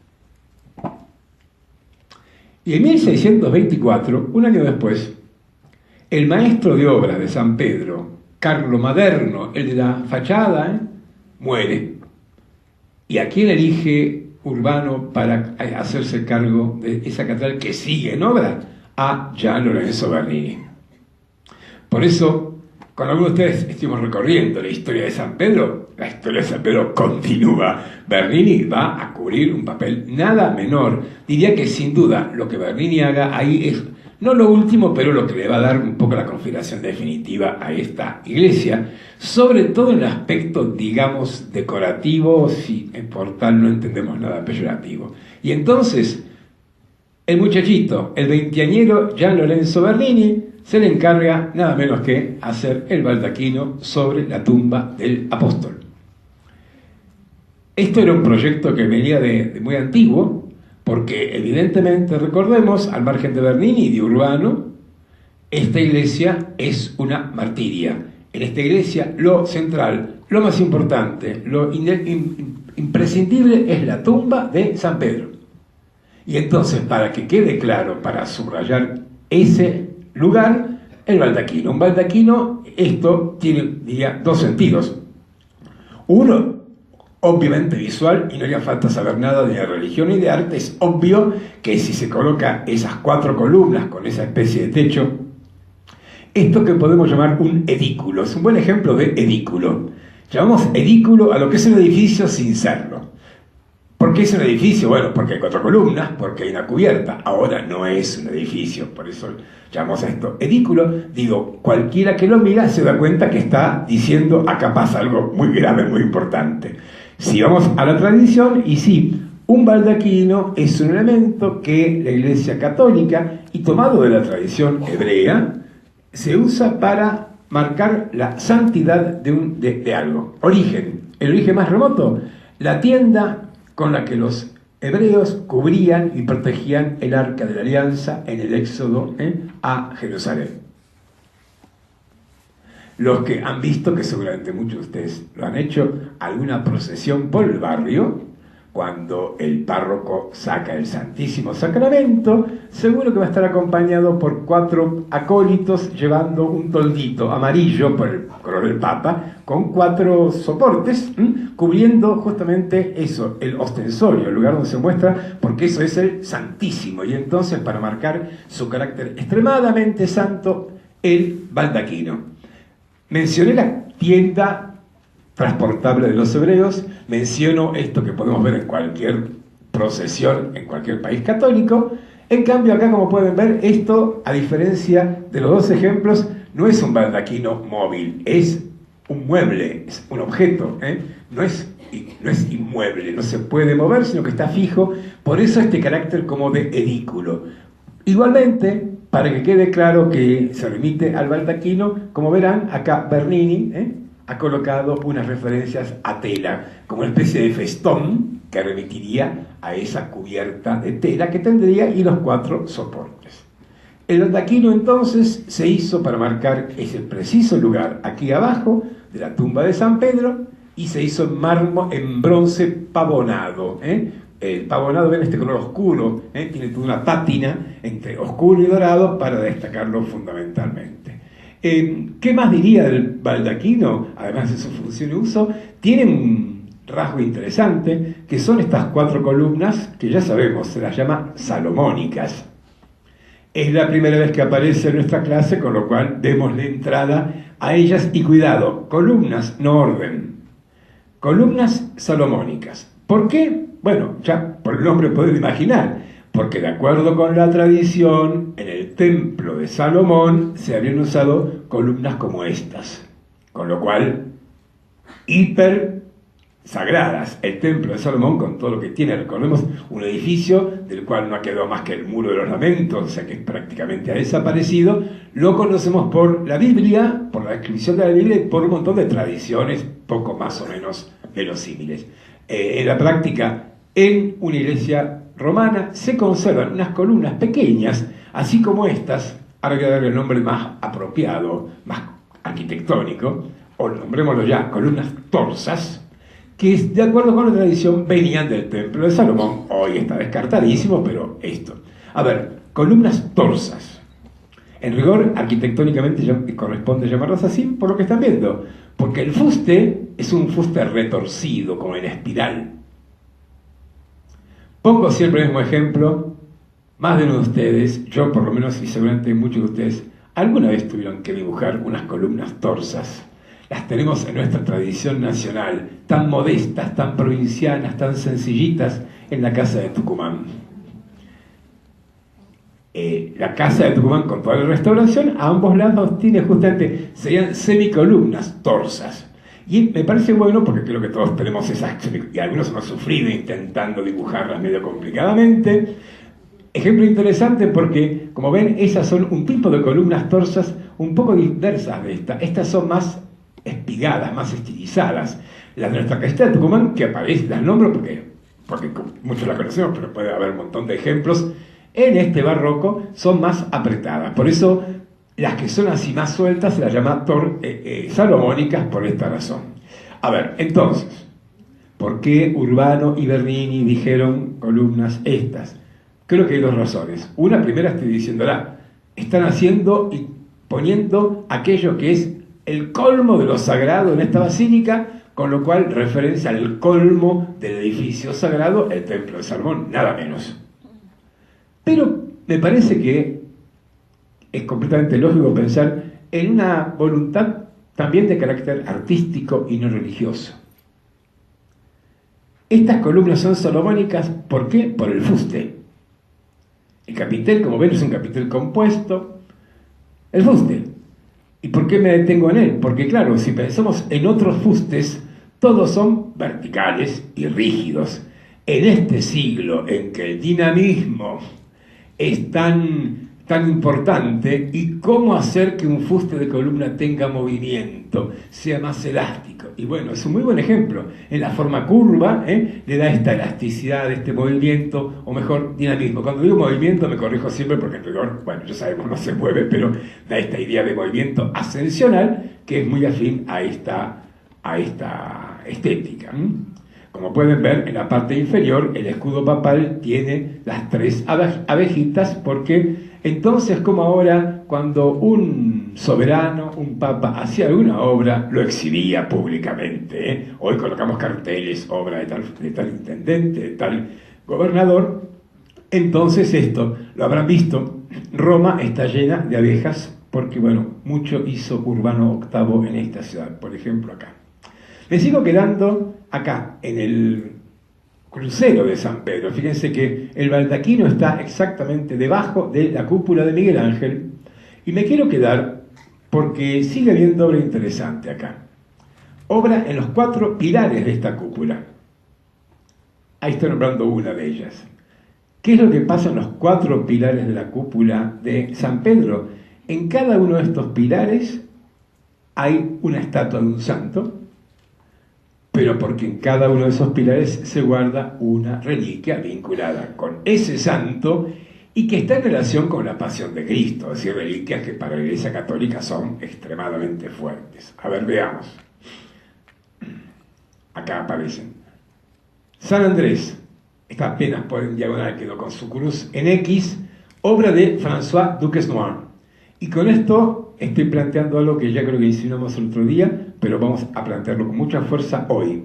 Y en 1624, un año después, el maestro de obras de San Pedro, Carlo Maderno, el de la fachada, muere. ¿Y a quién elige Urbano para hacerse cargo de esa catedral que sigue en obra? A Gian Lorenzo Bernini. Por eso, con algunos de ustedes estuvimos recorriendo la historia de San Pedro. La historia de San Pedro continúa. Bernini va a cubrir un papel nada menor. Diría que sin duda lo que Bernini haga ahí es no lo último, pero lo que le va a dar un poco la configuración definitiva a esta iglesia, sobre todo en el aspecto, digamos, decorativo, si por tal no entendemos nada peyorativo. Y entonces, el muchachito, el veinteañero Gian Lorenzo Bernini, se le encarga nada menos que hacer el baldaquino sobre la tumba del apóstol. Esto era un proyecto que venía de muy antiguo, porque evidentemente, recordemos, al margen de Bernini y de Urbano, esta iglesia es una martiria. En esta iglesia lo central, lo más importante, lo imprescindible es la tumba de San Pedro. Y entonces, para que quede claro, para subrayar ese lugar, el baldaquino. Un baldaquino, esto tiene, diría, dos sentidos. Uno, obviamente visual, y no haría falta saber nada de religión ni de arte. Es obvio que si se coloca esas cuatro columnas con esa especie de techo, esto que podemos llamar un edículo, es un buen ejemplo de edículo. Llamamos edículo a lo que es un edificio sin serlo. ¿Por qué es un edificio? Bueno, porque hay cuatro columnas, porque hay una cubierta. Ahora no es un edificio, por eso llamamos a esto edículo. Digo, cualquiera que lo mira se da cuenta que está diciendo acá pasa algo muy grave, muy importante. Si vamos a la tradición, y sí, un baldaquino es un elemento que la Iglesia Católica, y tomado de la tradición hebrea, se usa para marcar la santidad de algo. Origen, el origen más remoto, la tienda con la que los hebreos cubrían y protegían el arca de la alianza en el éxodo a Jerusalén. Los que han visto, que seguramente muchos de ustedes lo han hecho, alguna procesión por el barrio, cuando el párroco saca el Santísimo Sacramento, seguro que va a estar acompañado por 4 acólitos llevando un toldito amarillo, por el color del Papa, con 4 soportes, cubriendo justamente eso, el ostensorio, el lugar donde se muestra, porque eso es el Santísimo. Y entonces, para marcar su carácter extremadamente santo, el baldaquino. Mencioné la tienda transportable de los hebreos, menciono esto que podemos ver en cualquier procesión, en cualquier país católico. En cambio acá, como pueden ver, esto, a diferencia de los dos ejemplos, no es un baldaquino móvil, es un mueble, es un objeto, no es inmueble, no se puede mover, sino que está fijo, por eso este carácter como de edículo. Igualmente, para que quede claro que se remite al baldaquino, como verán, acá Bernini ha colocado unas referencias a tela, como una especie de festón que remitiría a esa cubierta de tela que tendría y los 4 soportes. El baldaquino entonces se hizo para marcar ese preciso lugar aquí abajo de la tumba de San Pedro y se hizo en mármol, en bronce pavonado. El pavonado, ven este color oscuro, tiene toda una pátina entre oscuro y dorado para destacarlo fundamentalmente. ¿Qué más diría del baldaquino? Además de su función y uso, tiene un rasgo interesante, que son estas 4 columnas, que ya sabemos, se las llama salomónicas. Es la primera vez que aparece en nuestra clase, con lo cual démosle entrada a ellas. Y cuidado, columnas, no orden. Columnas salomónicas. ¿Por qué? Bueno, ya por el nombre pueden imaginar. Porque de acuerdo con la tradición, en el templo de Salomón se habían usado columnas como estas. Con lo cual, hiper sagradas. El templo de Salomón, con todo lo que tiene, recordemos, un edificio del cual no ha quedado más que el muro de los lamentos, o sea que prácticamente ha desaparecido. Lo conocemos por la Biblia, por la descripción de la Biblia y por un montón de tradiciones poco más o menos verosímiles. En la práctica, en una iglesia romana se conservan unas columnas pequeñas, así como estas. Ahora voy a darle el nombre más apropiado, más arquitectónico, o nombrémoslo ya, columnas torsas, que de acuerdo con la tradición venían del templo de Salomón. Hoy está descartadísimo, pero esto. A ver, columnas torsas. En rigor, arquitectónicamente corresponde llamarlas así por lo que están viendo, porque el fuste es un fuste retorcido, como en espiral. Pongo siempre el mismo ejemplo. Más de uno de ustedes, yo por lo menos y seguramente muchos de ustedes, alguna vez tuvieron que dibujar unas columnas torsas. Las tenemos en nuestra tradición nacional, tan modestas, tan provincianas, tan sencillitas, en la Casa de Tucumán. La Casa de Tucumán, con toda la restauración, a ambos lados tiene justamente, serían semicolumnas torsas. Y me parece bueno porque creo que todos tenemos esas, y algunos hemos sufrido intentando dibujarlas medio complicadamente. Ejemplo interesante porque, como ven, esas son un tipo de columnas torsas un poco diversas de esta. Estas son más espigadas, más estilizadas. Las de nuestra Casa de Tucumán, que aparece, las nombro porque muchos la conocemos, pero puede haber un montón de ejemplos, en este barroco son más apretadas. Por eso, las que son así más sueltas se las llama salomónicas por esta razón. A ver, entonces, ¿por qué Urbano y Bernini dijeron columnas estas? Creo que hay dos razones. Una primera estoy diciéndola. Están haciendo y poniendo aquello que es el colmo de lo sagrado en esta basílica, con lo cual referencia al colmo del edificio sagrado, el templo de Salomón, nada menos. Pero me parece que es completamente lógico pensar en una voluntad también de carácter artístico y no religioso. Estas columnas son salomónicas, ¿por qué? Por el fuste. El capitel, como ven, es un capitel compuesto. El fuste. ¿Y por qué me detengo en él? Porque claro, si pensamos en otros fustes, todos son verticales y rígidos. En este siglo en que el dinamismo es tan importante, y cómo hacer que un fuste de columna tenga movimiento, sea más elástico. Y bueno, es un muy buen ejemplo. En la forma curva, le da esta elasticidad, este movimiento, o mejor, dinamismo. Cuando digo movimiento me corrijo siempre porque en rigor, bueno, ya sabemos, no se mueve, pero da esta idea de movimiento ascensional que es muy afín a esta estética. Como pueden ver, en la parte inferior el escudo papal tiene las tres abejitas, porque entonces, como ahora, cuando un soberano, un papa, hacía alguna obra, lo exhibía públicamente. Hoy colocamos carteles, obra de tal intendente, de tal gobernador. Entonces esto, lo habrán visto, Roma está llena de abejas, porque bueno, mucho hizo Urbano VIII en esta ciudad, por ejemplo acá. Me sigo quedando acá, en el crucero de San Pedro. Fíjense que el baldaquino está exactamente debajo de la cúpula de Miguel Ángel, y me quiero quedar porque sigue habiendo obra interesante acá. Obra en los 4 pilares de esta cúpula. Ahí estoy nombrando una de ellas. ¿Qué es lo que pasa en los 4 pilares de la cúpula de San Pedro? En cada uno de estos pilares hay una estatua de un santo, pero porque en cada uno de esos pilares se guarda una reliquia vinculada con ese santo y que está en relación con la pasión de Cristo, es decir, reliquias que para la Iglesia Católica son extremadamente fuertes. A ver, veamos. Acá aparecen. San Andrés, está apenas por en diagonal, quedó con su cruz en X, obra de François Duquesnoy. Y con esto estoy planteando algo que ya creo que insinuamos el otro día, pero vamos a plantearlo con mucha fuerza hoy.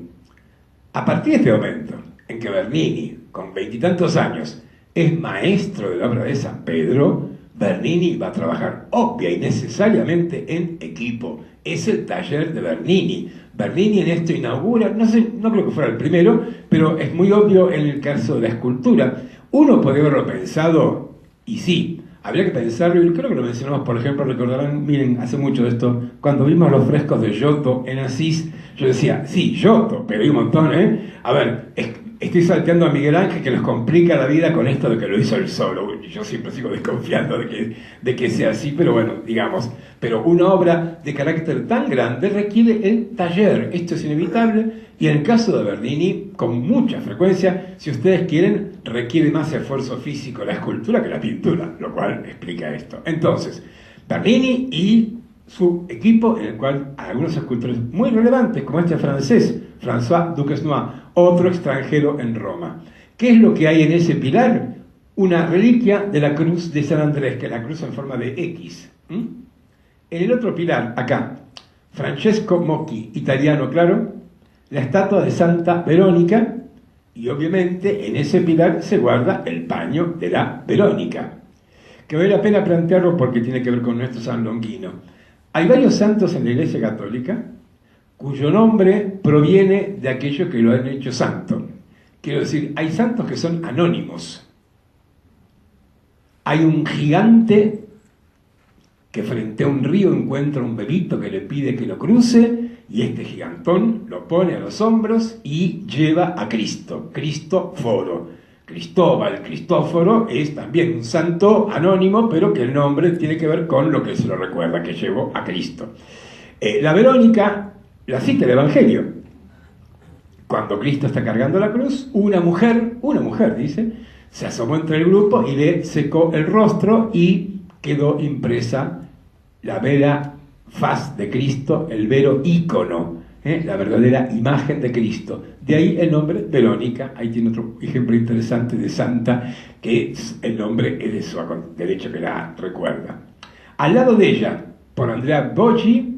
A partir de este momento, en que Bernini, con 20 y tantos años, es maestro de la obra de San Pedro, Bernini va a trabajar obvia y necesariamente en equipo. Es el taller de Bernini. Bernini en esto inaugura, no sé, no creo que fuera el primero, pero es muy obvio en el caso de la escultura. Uno podría haberlo pensado, y sí, habría que pensarlo, y creo que lo mencionamos, por ejemplo, recordarán, miren, hace mucho de esto, cuando vimos los frescos de Giotto en Asís, yo decía, sí, Giotto, pero hay un montón, ¿eh? A ver, estoy salteando a Miguel Ángel que nos complica la vida con esto de que lo hizo él solo. Yo siempre sigo desconfiando de que sea así, pero bueno, digamos. Pero una obra de carácter tan grande requiere el taller. Esto es inevitable y en el caso de Bernini, con mucha frecuencia, si ustedes quieren, requiere más esfuerzo físico la escultura que la pintura, lo cual explica esto. Entonces, Bernini y su equipo, en el cual algunos escultores muy relevantes, como este francés, François Duquesnoy, otro extranjero en Roma. ¿Qué es lo que hay en ese pilar? Una reliquia de la cruz de San Andrés, que es la cruz en forma de X. En el otro pilar, acá, Francesco Mocchi, italiano, claro, la estatua de Santa Verónica, y obviamente en ese pilar se guarda el paño de la Verónica, que vale la pena plantearlo porque tiene que ver con nuestro San Longino. Hay varios santos en la Iglesia Católica cuyo nombre proviene de aquellos que lo han hecho santo. Quiero decir, hay santos que son anónimos. Hay un gigante que frente a un río encuentra un bebito que le pide que lo cruce, y este gigantón lo pone a los hombros y lleva a Cristo, Cristoforo. Cristóbal, Cristóforo, es también un santo anónimo, pero que el nombre tiene que ver con lo que se lo recuerda, que llevó a Cristo. La Verónica la cita el Evangelio. Cuando Cristo está cargando la cruz, una mujer dice, se asomó entre el grupo y le secó el rostro y quedó impresa la vera faz de Cristo, el vero ícono, la verdadera imagen de Cristo. De ahí el nombre Verónica. Ahí tiene otro ejemplo interesante de santa, que el nombre es de su derecho que la recuerda. Al lado de ella, por Andrea Boggi,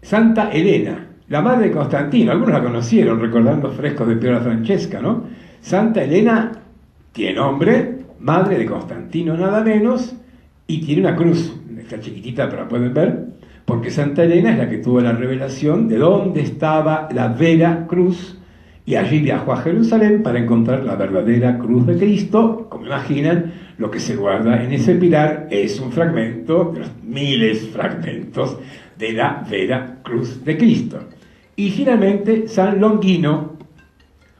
Santa Elena, la madre de Constantino. Algunos la conocieron recordando los frescos de Piera Francesca, ¿no? Santa Elena tiene nombre, madre de Constantino nada menos, y tiene una cruz, está chiquitita pero la pueden ver, porque Santa Elena es la que tuvo la revelación de dónde estaba la vera cruz, y allí viajó a Jerusalén para encontrar la verdadera cruz de Cristo. Como imaginan, lo que se guarda en ese pilar es un fragmento de los miles fragmentos de la vera cruz de Cristo. Y finalmente San Longino,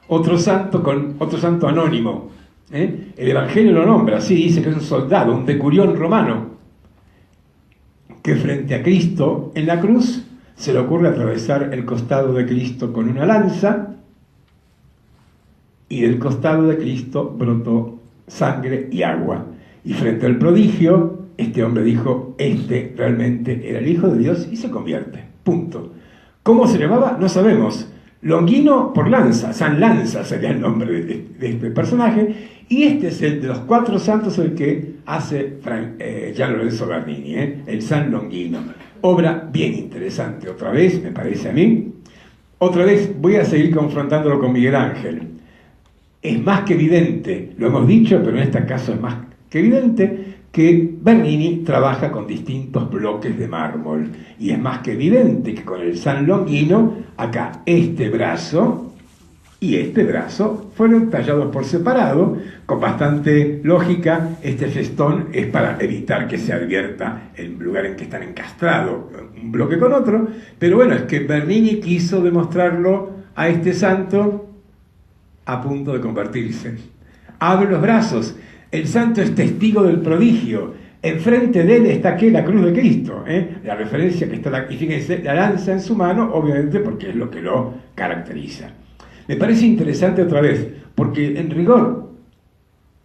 otro santo anónimo. El Evangelio lo nombra así, dice que es un soldado, un decurión romano, que frente a Cristo en la cruz se le ocurre atravesar el costado de Cristo con una lanza, y del costado de Cristo brotó sangre y agua. Y frente al prodigio, este hombre dijo, este realmente era el Hijo de Dios, y se convierte. Punto. ¿Cómo se llamaba? No sabemos. Longino por Lanza, San Lanza sería el nombre de este personaje, y este es el de los 4 santos el que hace Gian Lorenzo Bernini, el San Longino. Obra bien interesante, otra vez, me parece a mí. Otra vez voy a seguir confrontándolo con Miguel Ángel. Es más que evidente, lo hemos dicho, pero en este caso es más que evidente, que Bernini trabaja con distintos bloques de mármol. Y es más que evidente que con el San Longino, acá este brazo y este brazo fueron tallados por separado, con bastante lógica. Este festón es para evitar que se advierta el lugar en que están encastrados un bloque con otro, pero bueno, es que Bernini quiso demostrarlo a este santo a punto de convertirse. Abre los brazos, el santo es testigo del prodigio, enfrente de él está aquí la cruz de Cristo, la referencia que está, y fíjense, la lanza en su mano, obviamente porque es lo que lo caracteriza. Me parece interesante otra vez, porque en rigor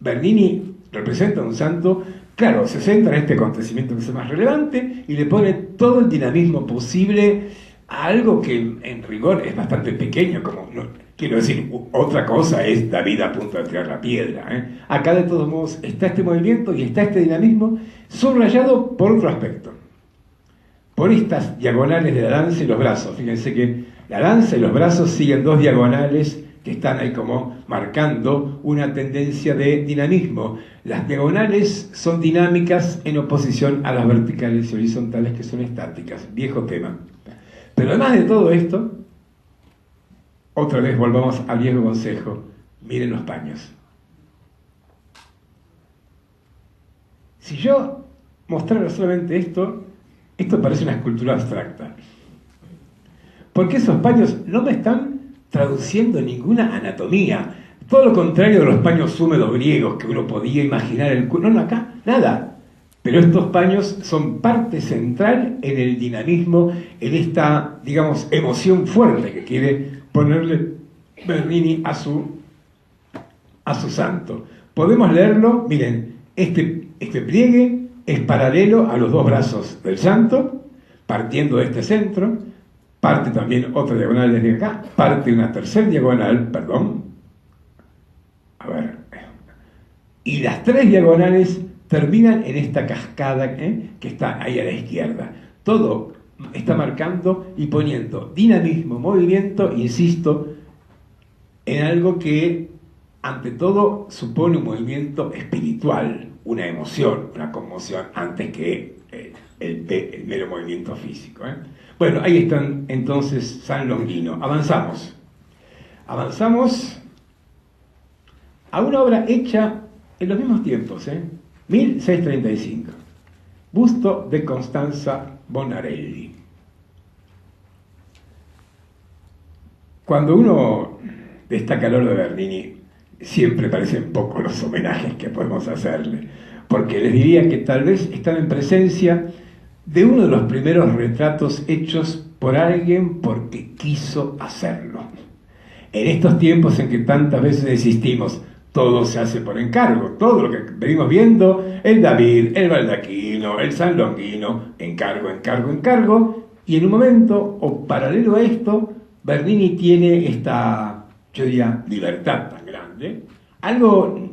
Bernini representa a un santo, claro, se centra en este acontecimiento que es el más relevante y le pone todo el dinamismo posible a algo que en rigor es bastante pequeño, como quiero decir, otra cosa es David a punto de tirar la piedra. Acá de todos modos está este movimiento y está este dinamismo subrayado por otro aspecto, por estas diagonales de la lanza y los brazos. Fíjense que la lanza y los brazos siguen 2 diagonales que están ahí como marcando una tendencia de dinamismo. Las diagonales son dinámicas en oposición a las verticales y horizontales que son estáticas. Viejo tema. Pero además de todo esto, otra vez volvamos al viejo consejo. Miren los paños. Si yo mostrara solamente esto parece una escultura abstracta. Porque esos paños no me están traduciendo ninguna anatomía. Todo lo contrario de los paños húmedos griegos que uno podía imaginar. No, acá, nada. Pero estos paños son parte central en el dinamismo, en esta, digamos, emoción fuerte que quiere ponerle Bernini a su santo. Podemos leerlo, miren, este pliegue es paralelo a los dos brazos del santo, partiendo de este centro, parte también otra diagonal desde acá, parte una tercera diagonal, perdón, y las tres diagonales terminan en esta cascada que está ahí a la izquierda. Todo está marcando y poniendo dinamismo, movimiento, insisto, en algo que ante todo supone un movimiento espiritual, una emoción, una conmoción, antes que el mero movimiento físico. Bueno, ahí están entonces San Longino. Avanzamos a una obra hecha en los mismos tiempos, 1635. Busto de Constanza Bonarelli. Cuando uno destaca el oro de Bernini, siempre parecen pocos los homenajes que podemos hacerle, porque les diría que tal vez están en presencia de uno de los primeros retratos hechos por alguien porque quiso hacerlo. En estos tiempos en que tantas veces insistimos, todo se hace por encargo, todo lo que venimos viendo, el David, el Baldaquino, el San Longino, encargo, y en un momento, o paralelo a esto, Bernini tiene esta, yo diría, libertad tan grande, algo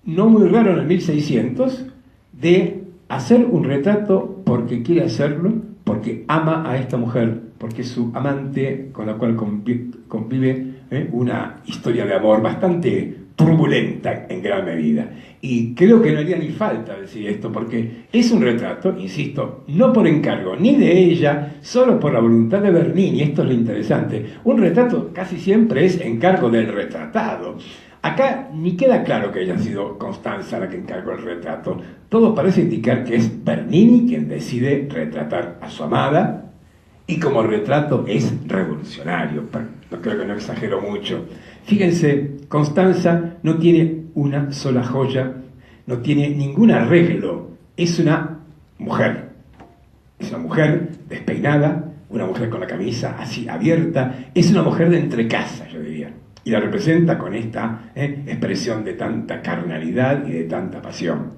no muy raro en el 1600, de hacer un retrato porque quiere hacerlo, porque ama a esta mujer, porque es su amante con la cual convive una historia de amor bastante turbulenta en gran medida. Y creo que no haría ni falta decir esto, porque es un retrato, insisto, no por encargo ni de ella, solo por la voluntad de Bernini. Esto es lo interesante. Un retrato casi siempre es encargo del retratado. Acá ni queda claro que haya sido Constanza la que encargó el retrato. Todo parece indicar que es Bernini quien decide retratar a su amada, y como retrato es revolucionario. No creo que no exagero mucho. Fíjense, Constanza no tiene una sola joya, no tiene ningún arreglo. Es una mujer. Es una mujer despeinada, una mujer con la camisa así abierta. Es una mujer de entrecasa, yo diría. Y la representa con esta expresión de tanta carnalidad y de tanta pasión.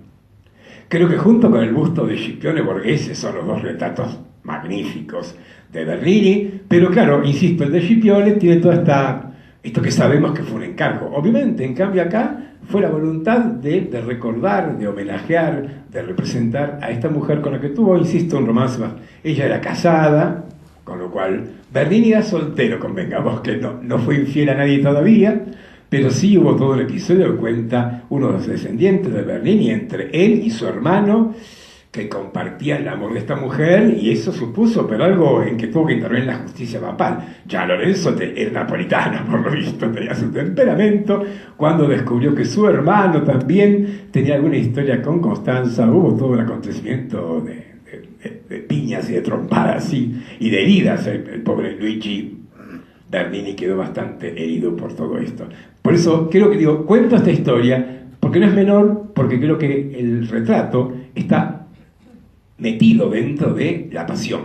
Creo que junto con el busto de Scipione Borghese son los dos retratos magníficos de Bernini, pero claro, insisto, el de Scipione tiene toda esto que sabemos que fue un encargo. Obviamente, en cambio acá fue la voluntad de recordar, de homenajear, de representar a esta mujer con la que tuvo, insisto, un romance más. Ella era casada, con lo cual Bernini era soltero, convengamos que no fue infiel a nadie todavía, pero sí hubo todo un episodio que cuenta uno de los descendientes de Bernini, entre él y su hermano, que compartían el amor de esta mujer, y eso supuso, pero algo en que tuvo que intervenir la justicia papal. Ya Lorenzo era napolitano, por lo visto, tenía su temperamento. Cuando descubrió que su hermano también tenía alguna historia con Constanza, hubo todo un acontecimiento de piñas y de trompadas y de heridas. El pobre Luigi Bernini quedó bastante herido por todo esto. Por eso creo que cuento esta historia, porque no es menor, porque creo que el retrato está metido dentro de la pasión.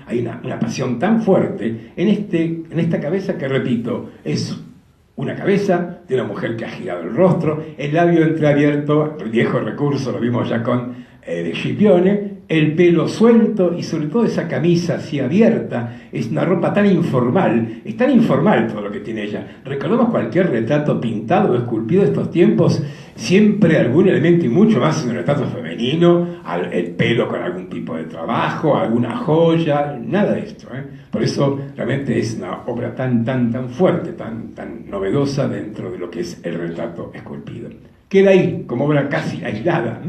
Hay una pasión tan fuerte en esta cabeza que, repito, es una cabeza de una mujer que ha girado el rostro, el labio entreabierto, el viejo recurso, lo vimos ya con de Scipione, el pelo suelto y sobre todo esa camisa así abierta. Es una ropa tan informal, es tan informal todo lo que tiene ella. Recordamos cualquier retrato pintado o esculpido de estos tiempos, siempre algún elemento y mucho más en el retrato femenino, el pelo con algún tipo de trabajo, alguna joya, nada de esto. Por eso realmente es una obra tan fuerte, tan novedosa dentro de lo que es el retrato esculpido. Queda ahí, como obra casi aislada.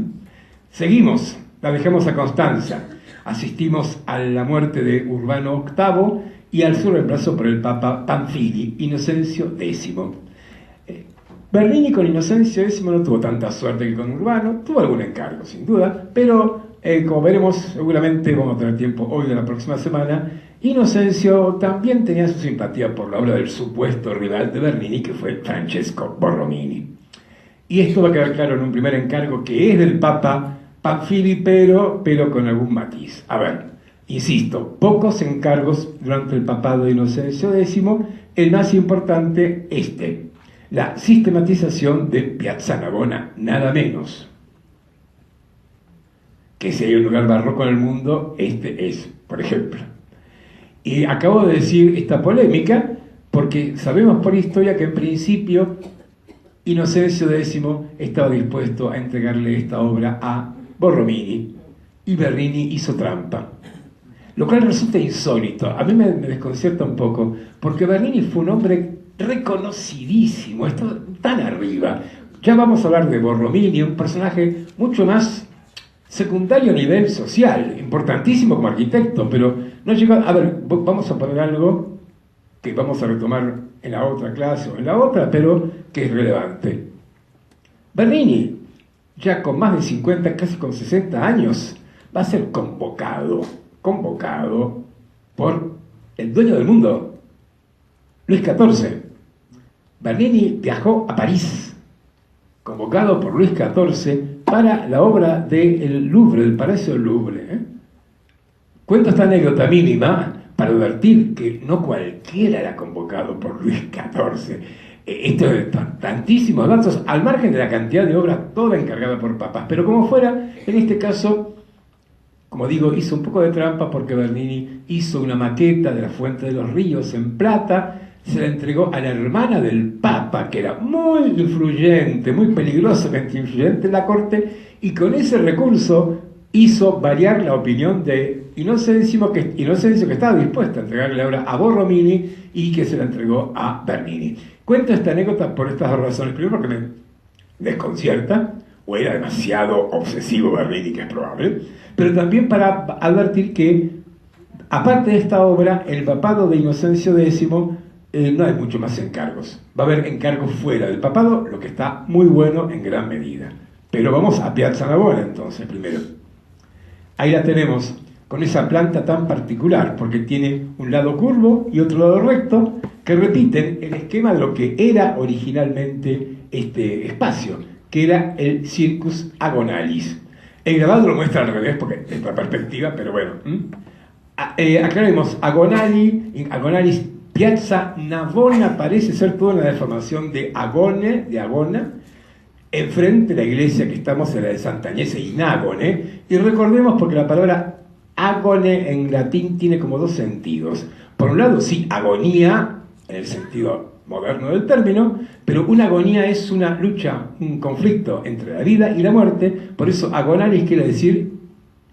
Seguimos, la dejamos a Constanza. Asistimos a la muerte de Urbano VIII y al su reemplazo por el Papa Panfili, Inocencio X. Bernini con Inocencio X no tuvo tanta suerte que con Urbano, tuvo algún encargo sin duda, pero como veremos, seguramente vamos a tener tiempo hoy de la próxima semana, Inocencio también tenía su simpatía por la obra del supuesto rival de Bernini, que fue Francesco Borromini. Y esto va a quedar claro en un primer encargo que es del Papa Panfili, pero con algún matiz. A ver, insisto, pocos encargos durante el papado de Inocencio X, el más importante la sistematización de Piazza Navona, nada menos. Que si hay un lugar barroco en el mundo, es, por ejemplo. Y acabo de decir esta polémica porque sabemos por historia que en principio Inocencio X estaba dispuesto a entregarle esta obra a Borromini y Bernini hizo trampa, lo cual resulta insólito. A mí me desconcierta un poco porque Bernini fue un hombre reconocidísimo, estaba tan arriba. Ya vamos a hablar de Borromini, un personaje mucho más secundario a nivel social, importantísimo como arquitecto, pero no llegó. A ver, vamos a poner algo que vamos a retomar en la otra clase o en la otra, pero que es relevante. Bernini, ya con más de 50, casi con 60 años, va a ser convocado por el dueño del mundo, Luis XIV. Bernini viajó a París, convocado por Luis XIV para la obra del Louvre, del Palacio del Louvre. Cuento esta anécdota mínima para advertir que no cualquiera era convocado por Luis XIV. Esto es tantísimos datos, al margen de la cantidad de obras, toda encargada por papas. Pero como fuera, en este caso, como digo, hizo un poco de trampa porque Bernini hizo una maqueta de la Fuente de los Ríos en plata, se la entregó a la hermana del Papa, que era muy influyente, muy peligrosamente influyente en la corte, y con ese recurso hizo variar la opinión de Inocencio, que estaba dispuesto a entregarle la obra a Borromini y que se la entregó a Bernini. Cuento esta anécdota por estas dos razones. Primero, porque me desconcierta, o era demasiado obsesivo Bernini, que es probable, pero también para advertir que, aparte de esta obra, el papado de Inocencio X, no hay mucho más encargos. Va a haber encargos fuera del papado, lo que está muy bueno en gran medida. Pero vamos a Piazza Navona entonces primero. Ahí la tenemos, con esa planta tan particular, porque tiene un lado curvo y otro lado recto, que repiten el esquema de lo que era originalmente este espacio, que era el Circus Agonalis. El grabado lo muestra al revés, porque es la perspectiva, pero bueno. Acá vemos Agonalis, Piazza Navona, parece ser toda una deformación de Agona, enfrente de la iglesia que estamos en la de Sant'Agnese in Agone, y recordemos porque la palabra agone en latín tiene como dos sentidos. Por un lado, sí, agonía, en el sentido moderno del término, pero una agonía es una lucha, un conflicto entre la vida y la muerte. Por eso agonalis quiere decir,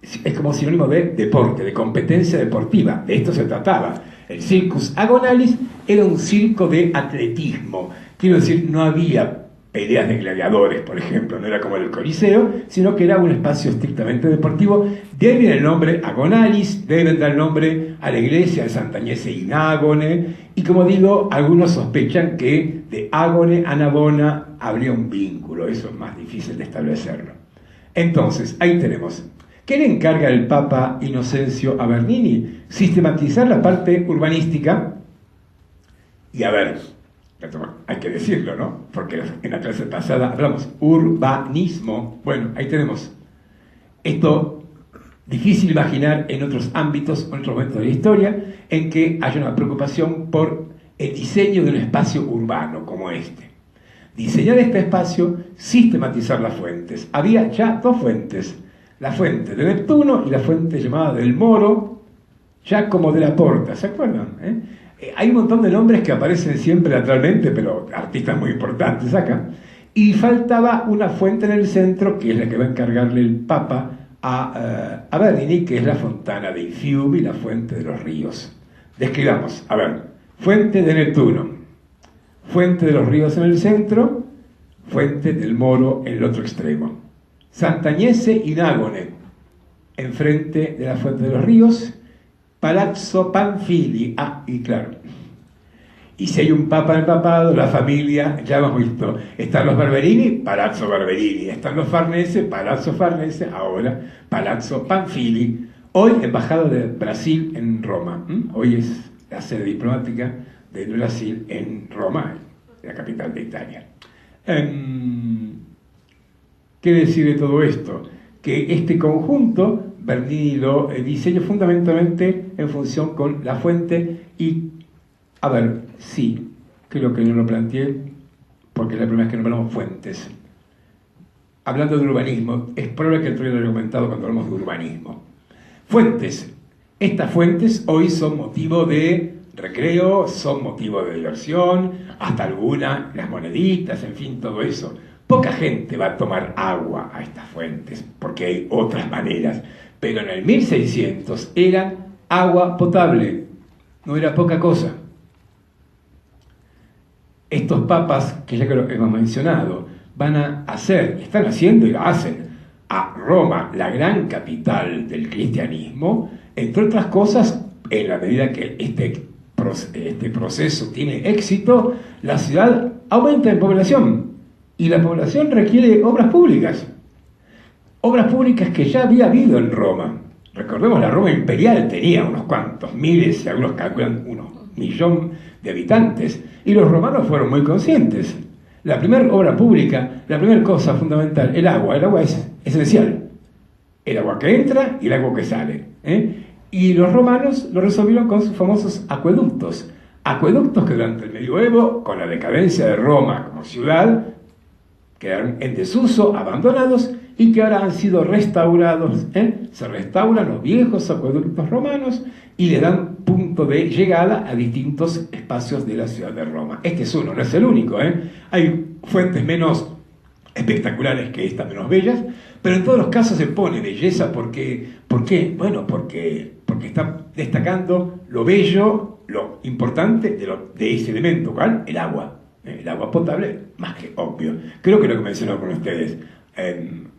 es como sinónimo de deporte, de competencia deportiva. De esto se trataba. El Circus Agonalis era un circo de atletismo. Quiero decir, no había peleas de gladiadores, por ejemplo, no era como el Coliseo, sino que era un espacio estrictamente deportivo. De ahí viene el nombre Agonalis, deben dar el nombre a la iglesia de Sant'Agnese in Agone, y como digo, algunos sospechan que de Agone a Navona habría un vínculo, eso es más difícil de establecerlo. Entonces, ahí tenemos. ¿Qué le encarga el Papa Inocencio a Bernini? Sistematizar la parte urbanística, y a ver, hay que decirlo, ¿no? Porque en la clase pasada hablamos urbanismo. Bueno, ahí tenemos. Esto difícil imaginar en otros ámbitos, en otros momentos de la historia, en que haya una preocupación por el diseño de un espacio urbano como este. Diseñar este espacio, sistematizar las fuentes. Había ya dos fuentes, la fuente de Neptuno y la fuente llamada del Moro, Giacomo della Porta, ¿se acuerdan? Hay un montón de nombres que aparecen siempre lateralmente, pero artistas muy importantes acá. Y faltaba una fuente en el centro, que es la que va a encargarle el Papa a Bernini, que es la Fontana dei Fiumi, la fuente de los ríos. Describamos, a ver, fuente de Neptuno, fuente de los ríos en el centro, fuente del Moro en el otro extremo. Sant'Agnese in Agone, enfrente de la fuente de los ríos, Palazzo Panfili, y claro, y si hay un papa en el papado, la familia, ya hemos visto, están los Barberini, Palazzo Barberini, están los Farnese, Palazzo Farnese, ahora Palazzo Panfili. Hoy embajada de Brasil en Roma, hoy es la sede diplomática de Brasil en Roma, la capital de Italia. ¿Qué decir de todo esto? Que este conjunto Bernini lo diseñó fundamentalmente en función con la fuente y, a ver, sí, creo que no lo planteé, porque es la primera vez que nombramos fuentes. Hablando de urbanismo, es probable que el otro día lo he comentado cuando hablamos de urbanismo. Fuentes. Estas fuentes hoy son motivo de recreo, son motivo de diversión, hasta algunas, las moneditas, en fin, todo eso. Poca gente va a tomar agua a estas fuentes, porque hay otras maneras. Pero en el 1600 era agua potable, no era poca cosa. Estos papas, que ya creo que hemos mencionado, van a hacer, están haciendo y lo hacen, a Roma, la gran capital del cristianismo, entre otras cosas, en la medida que este proceso tiene éxito, la ciudad aumenta en población y la población requiere obras públicas que ya había habido en Roma. Recordemos, la Roma imperial tenía unos cuantos miles, y algunos calculan unos millón de habitantes, y los romanos fueron muy conscientes. La primera obra pública, la primera cosa fundamental, el agua es esencial. El agua que entra y el agua que sale. Y los romanos lo resolvieron con sus famosos acueductos. Acueductos que durante el medioevo, con la decadencia de Roma como ciudad, quedaron en desuso, abandonados, y que ahora han sido restaurados. Se restauran los viejos acueductos romanos y le dan punto de llegada a distintos espacios de la ciudad de Roma. Este es uno, no es el único. Hay fuentes menos espectaculares que estas, menos bellas, pero en todos los casos se pone belleza. ¿Por qué? Bueno, porque está destacando lo bello, lo importante de ese elemento, ¿cuál? El agua. El agua potable, más que obvio. Creo que lo que menciono con ustedes,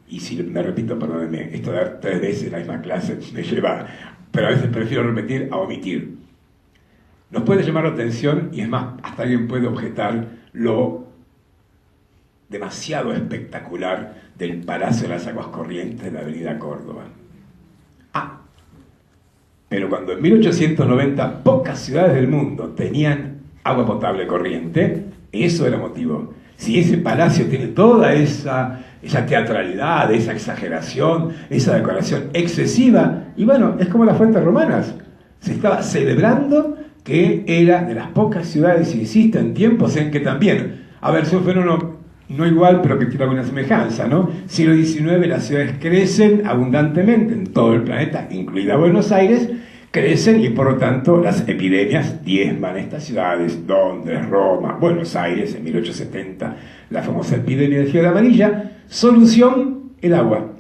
y si me repito, perdónenme, esto de dar 3 veces la misma clase me lleva, pero a veces prefiero repetir a omitir. Nos puede llamar la atención, y es más, hasta alguien puede objetar lo demasiado espectacular del Palacio de las Aguas Corrientes de la Avenida Córdoba. Pero cuando en 1890 pocas ciudades del mundo tenían agua potable corriente, eso era motivo. Si ese palacio tiene toda esa teatralidad, esa exageración, esa decoración excesiva, y bueno, es como las fuentes romanas. Se estaba celebrando que era de las pocas ciudades, y insisto, en tiempos en que también, a ver, es un fenómeno no igual, pero que tiene alguna semejanza, ¿no? Siglo XIX, las ciudades crecen abundantemente en todo el planeta, incluida Buenos Aires, crecen y por lo tanto las epidemias diezman estas ciudades, Londres, Roma, Buenos Aires, en 1870, la famosa epidemia de fiebre amarilla. Solución, el agua.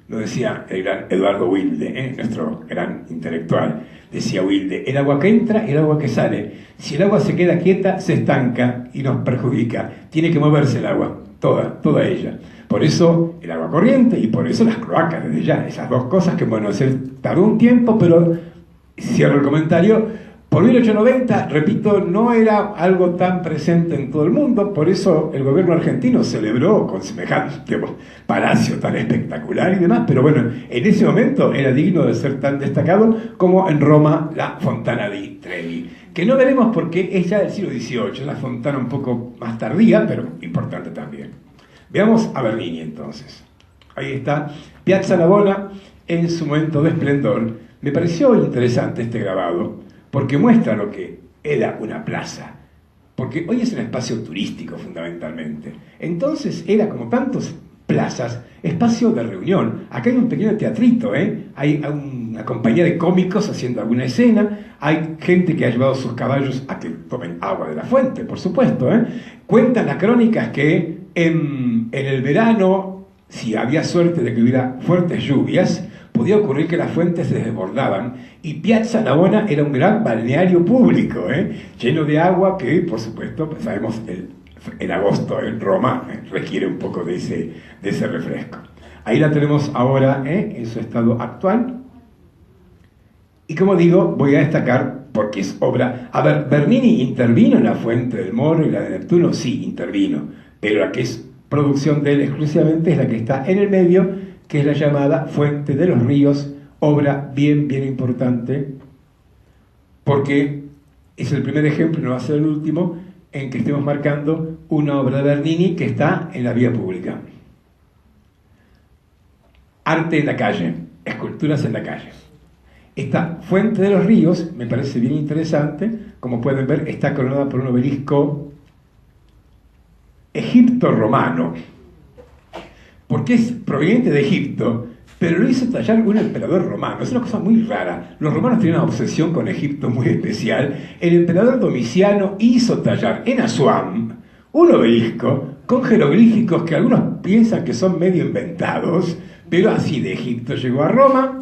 Lo decía el gran Eduardo Wilde, nuestro gran intelectual. Decía Wilde, el agua que entra y el agua que sale. Si el agua se queda quieta, se estanca y nos perjudica. Tiene que moverse el agua, toda ella. Por eso el agua corriente y por eso las cloacas desde ya. Esas dos cosas que, bueno, se tardó un tiempo, pero cierro el comentario. Por 1890, repito, no era algo tan presente en todo el mundo, por eso el gobierno argentino celebró con semejante palacio tan espectacular y demás, pero bueno, en ese momento era digno de ser tan destacado como en Roma la Fontana di Trevi, que no veremos porque es ya del siglo XVIII, una fontana un poco más tardía, pero importante también. Veamos a Bernini entonces. Ahí está, Piazza Navona en su momento de esplendor. Me pareció interesante este grabado, porque muestra lo que era una plaza, porque hoy es un espacio turístico fundamentalmente. Entonces era como tantos plazas, espacio de reunión. Acá hay un pequeño teatrito, hay una compañía de cómicos haciendo alguna escena, hay gente que ha llevado sus caballos a que tomen agua de la fuente, por supuesto. Cuentan las crónicas que en el verano, si había suerte de que hubiera fuertes lluvias, podía ocurrir que las fuentes se desbordaban y Piazza Navona era un gran balneario público, lleno de agua que, por supuesto, pues sabemos, en agosto en Roma requiere un poco de ese refresco. Ahí la tenemos ahora en su estado actual. Y como digo, voy a destacar porque es obra... A ver, ¿Bernini intervino en la Fuente del Moro y la de Neptuno? Sí, intervino, pero la que es producción de él exclusivamente es la que está en el medio, que es la llamada Fuente de los Ríos, obra bien importante, porque es el primer ejemplo, no va a ser el último, en que estemos marcando una obra de Bernini que está en la vía pública. Arte en la calle, esculturas en la calle. Esta Fuente de los Ríos me parece bien interesante, como pueden ver está coronada por un obelisco egipto-romano, porque es proveniente de Egipto, pero lo hizo tallar un emperador romano. Es una cosa muy rara. Los romanos tenían una obsesión con Egipto muy especial. El emperador Domiciano hizo tallar en Asuán un obelisco con jeroglíficos que algunos piensan que son medio inventados, pero así de Egipto llegó a Roma.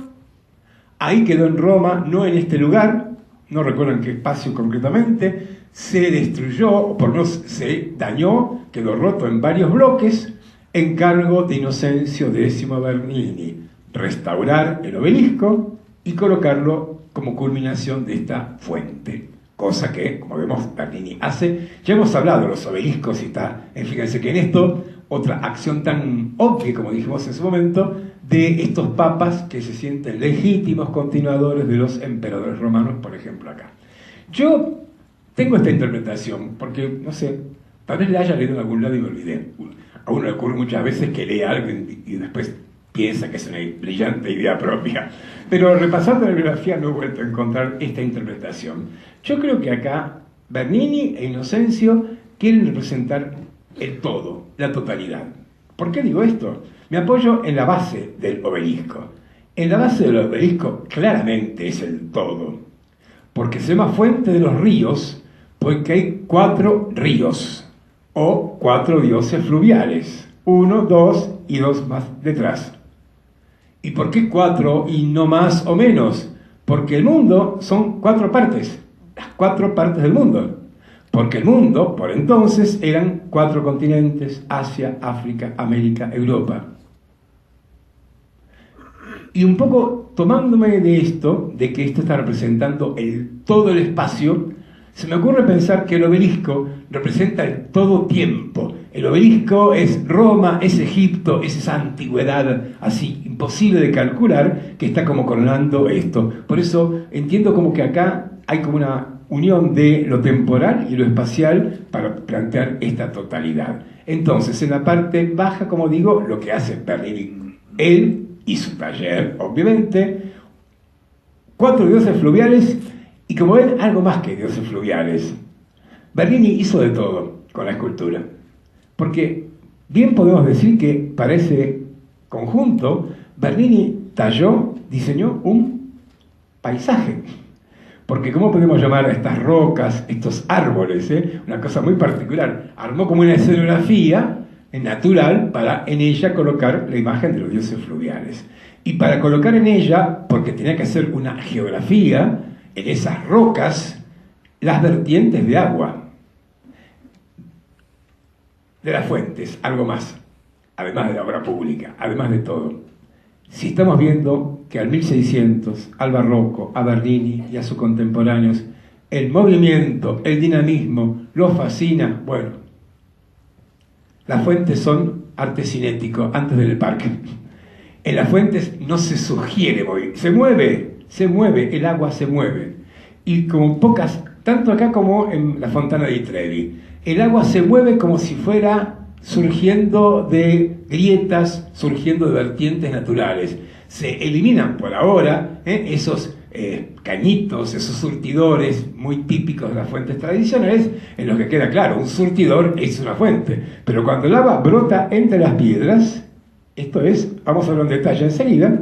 Ahí quedó en Roma, no en este lugar, no recuerdo en qué espacio concretamente, se destruyó, o por lo menos se dañó, quedó roto en varios bloques, encargo de Inocencio X Bernini, restaurar el obelisco y colocarlo como culminación de esta fuente, cosa que, como vemos, Bernini hace. Ya hemos hablado de los obeliscos y está, fíjense que en esto, otra acción tan obvia, como dijimos en su momento, de estos papas que se sienten legítimos continuadores de los emperadores romanos, por ejemplo acá. Yo tengo esta interpretación, porque, no sé, tal vez la haya leído en algún lado y me olvidé. A uno le ocurre muchas veces que lee algo y después piensa que es una brillante idea propia. Pero repasando la bibliografía no he vuelto a encontrar esta interpretación. Yo creo que acá Bernini e Inocencio quieren representar el todo, la totalidad. ¿Por qué digo esto? Me apoyo en la base del obelisco. En la base del obelisco claramente es el todo, porque se llama Fuente de los Ríos porque hay 4 ríos o 4 dioses fluviales, 1, 2 y 2 más detrás. ¿Y por qué 4 y no más o menos? Porque el mundo son 4 partes, las 4 partes del mundo. Porque el mundo, por entonces, eran 4 continentes: Asia, África, América, Europa. Y un poco tomándome de esto, de que esto está representando todo el espacio, se me ocurre pensar que el obelisco representa el todo tiempo. El obelisco es Roma, es Egipto, es esa antigüedad así imposible de calcular que está como coronando esto. Por eso entiendo como que acá hay como una unión de lo temporal y lo espacial para plantear esta totalidad. Entonces, en la parte baja, como digo, lo que hace Bernini, él y su taller, obviamente, 4 dioses fluviales y, como ven, algo más que dioses fluviales. Bernini hizo de todo con la escultura, porque bien podemos decir que para ese conjunto Bernini diseñó un paisaje. Porque ¿cómo podemos llamar a estas rocas, estos árboles? Una cosa muy particular. Armó como una escenografía natural para en ella colocar la imagen de los dioses fluviales. Y para colocar en ella, porque tenía que hacer una geografía, en esas rocas, las vertientes de agua, de las fuentes, algo más, además de la obra pública, además de todo. Si estamos viendo que al 1600, al barroco, a Bernini y a sus contemporáneos, el movimiento, el dinamismo, los fascina, bueno, las fuentes son arte cinético antes del parque. En las fuentes no se sugiere movimiento, se mueve, el agua se mueve. Y como pocas, tanto acá como en la Fontana di Trevi, el agua se mueve como si fuera surgiendo de grietas, surgiendo de vertientes naturales. Se eliminan por ahora esos cañitos, esos surtidores muy típicos de las fuentes tradicionales, en los que queda claro, un surtidor es una fuente, pero cuando el agua brota entre las piedras, Esto es, vamos a ver un detalle enseguida,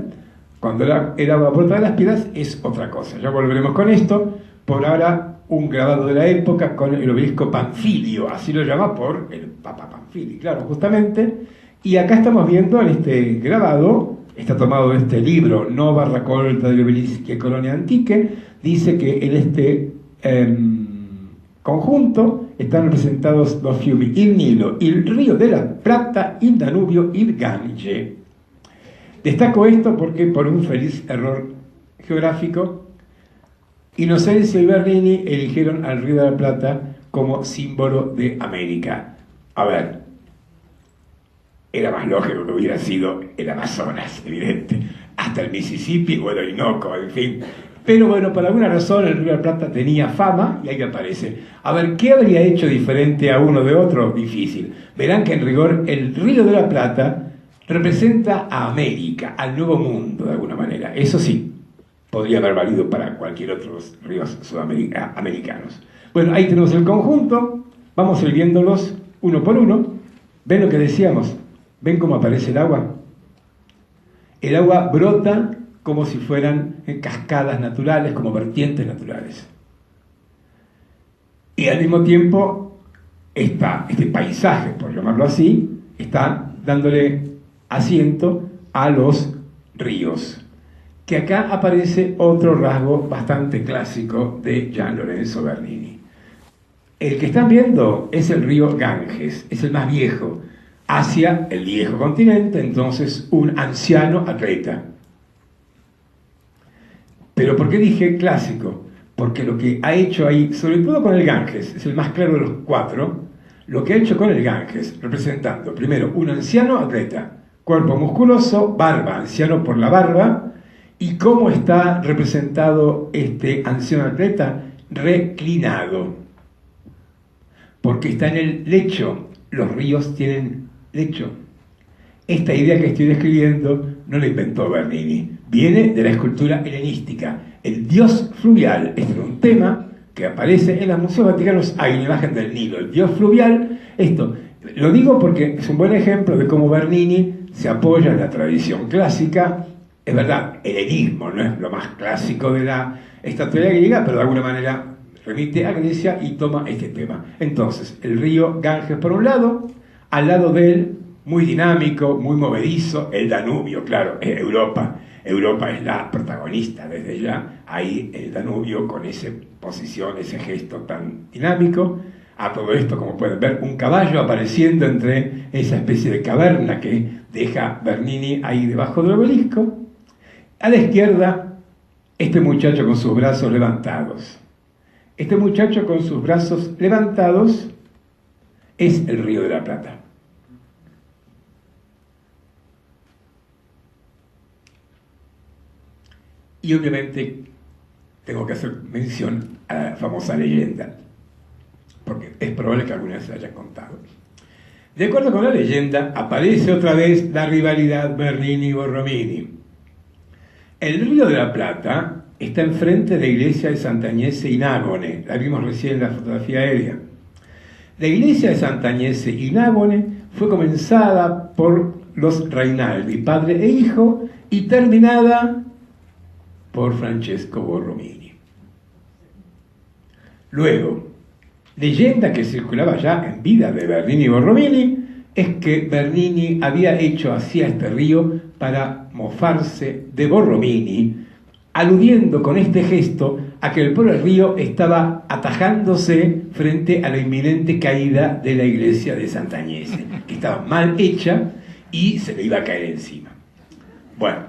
cuando el agua brota de las piedras es otra cosa. Ya volveremos con esto. Por ahora, un grabado de la época con el obelisco Panfilio, así lo llama por el Papa Panfilio, claro, justamente. Y acá estamos viendo en este grabado, está tomado de este libro, Nova Raccolta degli Obelischi e Colonie Antiche, dice que en este conjunto están representados los fiumi, il Nilo, il Río de la Plata, il Danubio, il Gange. Destaco esto porque por un feliz error geográfico, Inocencio y Bernini eligieron al Río de la Plata como símbolo de América. A ver, era más lógico que hubiera sido el Amazonas, evidente, hasta el Mississippi o el Orinoco, en fin. Pero bueno, por alguna razón el Río de la Plata tenía fama y ahí aparece. A ver, ¿qué habría hecho diferente a uno de otro? Difícil. Verán que en rigor el Río de la Plata representa a América, al Nuevo Mundo de alguna manera. Eso sí, podría haber valido para cualquier otro ríos sudamericanos. Bueno, ahí tenemos el conjunto, vamos a ir viéndolos uno por uno. ¿Ven lo que decíamos? ¿Ven cómo aparece el agua? El agua brota como si fueran cascadas naturales, como vertientes naturales. Y al mismo tiempo, este paisaje, por llamarlo así, está dándole asiento a los ríos. Que acá aparece otro rasgo bastante clásico de Gian Lorenzo Bernini. El que están viendo es el río Ganges, es el más viejo, hacia el viejo continente, entonces un anciano atleta. Pero ¿por qué dije clásico? Porque lo que ha hecho ahí, sobre todo con el Ganges, es el más claro de los cuatro, lo que ha hecho con el Ganges, representando primero un anciano atleta, cuerpo musculoso, barba, anciano por la barba, y cómo está representado este anciano atleta, reclinado, porque está en el lecho, los ríos tienen lecho. Esta idea que estoy describiendo no la inventó Bernini, viene de la escultura helenística. El dios fluvial, este es un tema que aparece en los museos vaticanos, hay una imagen del Nilo, el dios fluvial. Esto lo digo porque es un buen ejemplo de cómo Bernini se apoya en la tradición clásica. Es verdad, el helenismo no es lo más clásico de la estatuaria griega, pero de alguna manera remite a Grecia y toma este tema. Entonces, el río Ganges por un lado, al lado de él, muy dinámico, muy movedizo, el Danubio, claro, Europa. Europa es la protagonista desde ya, ahí el Danubio con esa posición, ese gesto tan dinámico. A todo esto, como pueden ver, un caballo apareciendo entre esa especie de caverna que deja Bernini ahí debajo del obelisco. A la izquierda, este muchacho con sus brazos levantados. Este muchacho con sus brazos levantados es el Río de la Plata. Y obviamente tengo que hacer mención a la famosa leyenda, porque es probable que alguna vez se haya contado. De acuerdo con la leyenda, aparece otra vez la rivalidad Bernini-Borromini. El Río de la Plata está enfrente de la iglesia de Sant'Agnese in Agone, la vimos recién en la fotografía aérea. La iglesia de Sant'Agnese in Agone fue comenzada por los Rainaldi, padre e hijo, y terminada por Francesco Borromini. Luego, leyenda que circulaba ya en vida de Bernini y Borromini es que Bernini había hecho así a este río para mofarse de Borromini, aludiendo con este gesto a que el pobre río estaba atajándose frente a la inminente caída de la iglesia de Sant'Agnese, que estaba mal hecha y se le iba a caer encima. Bueno,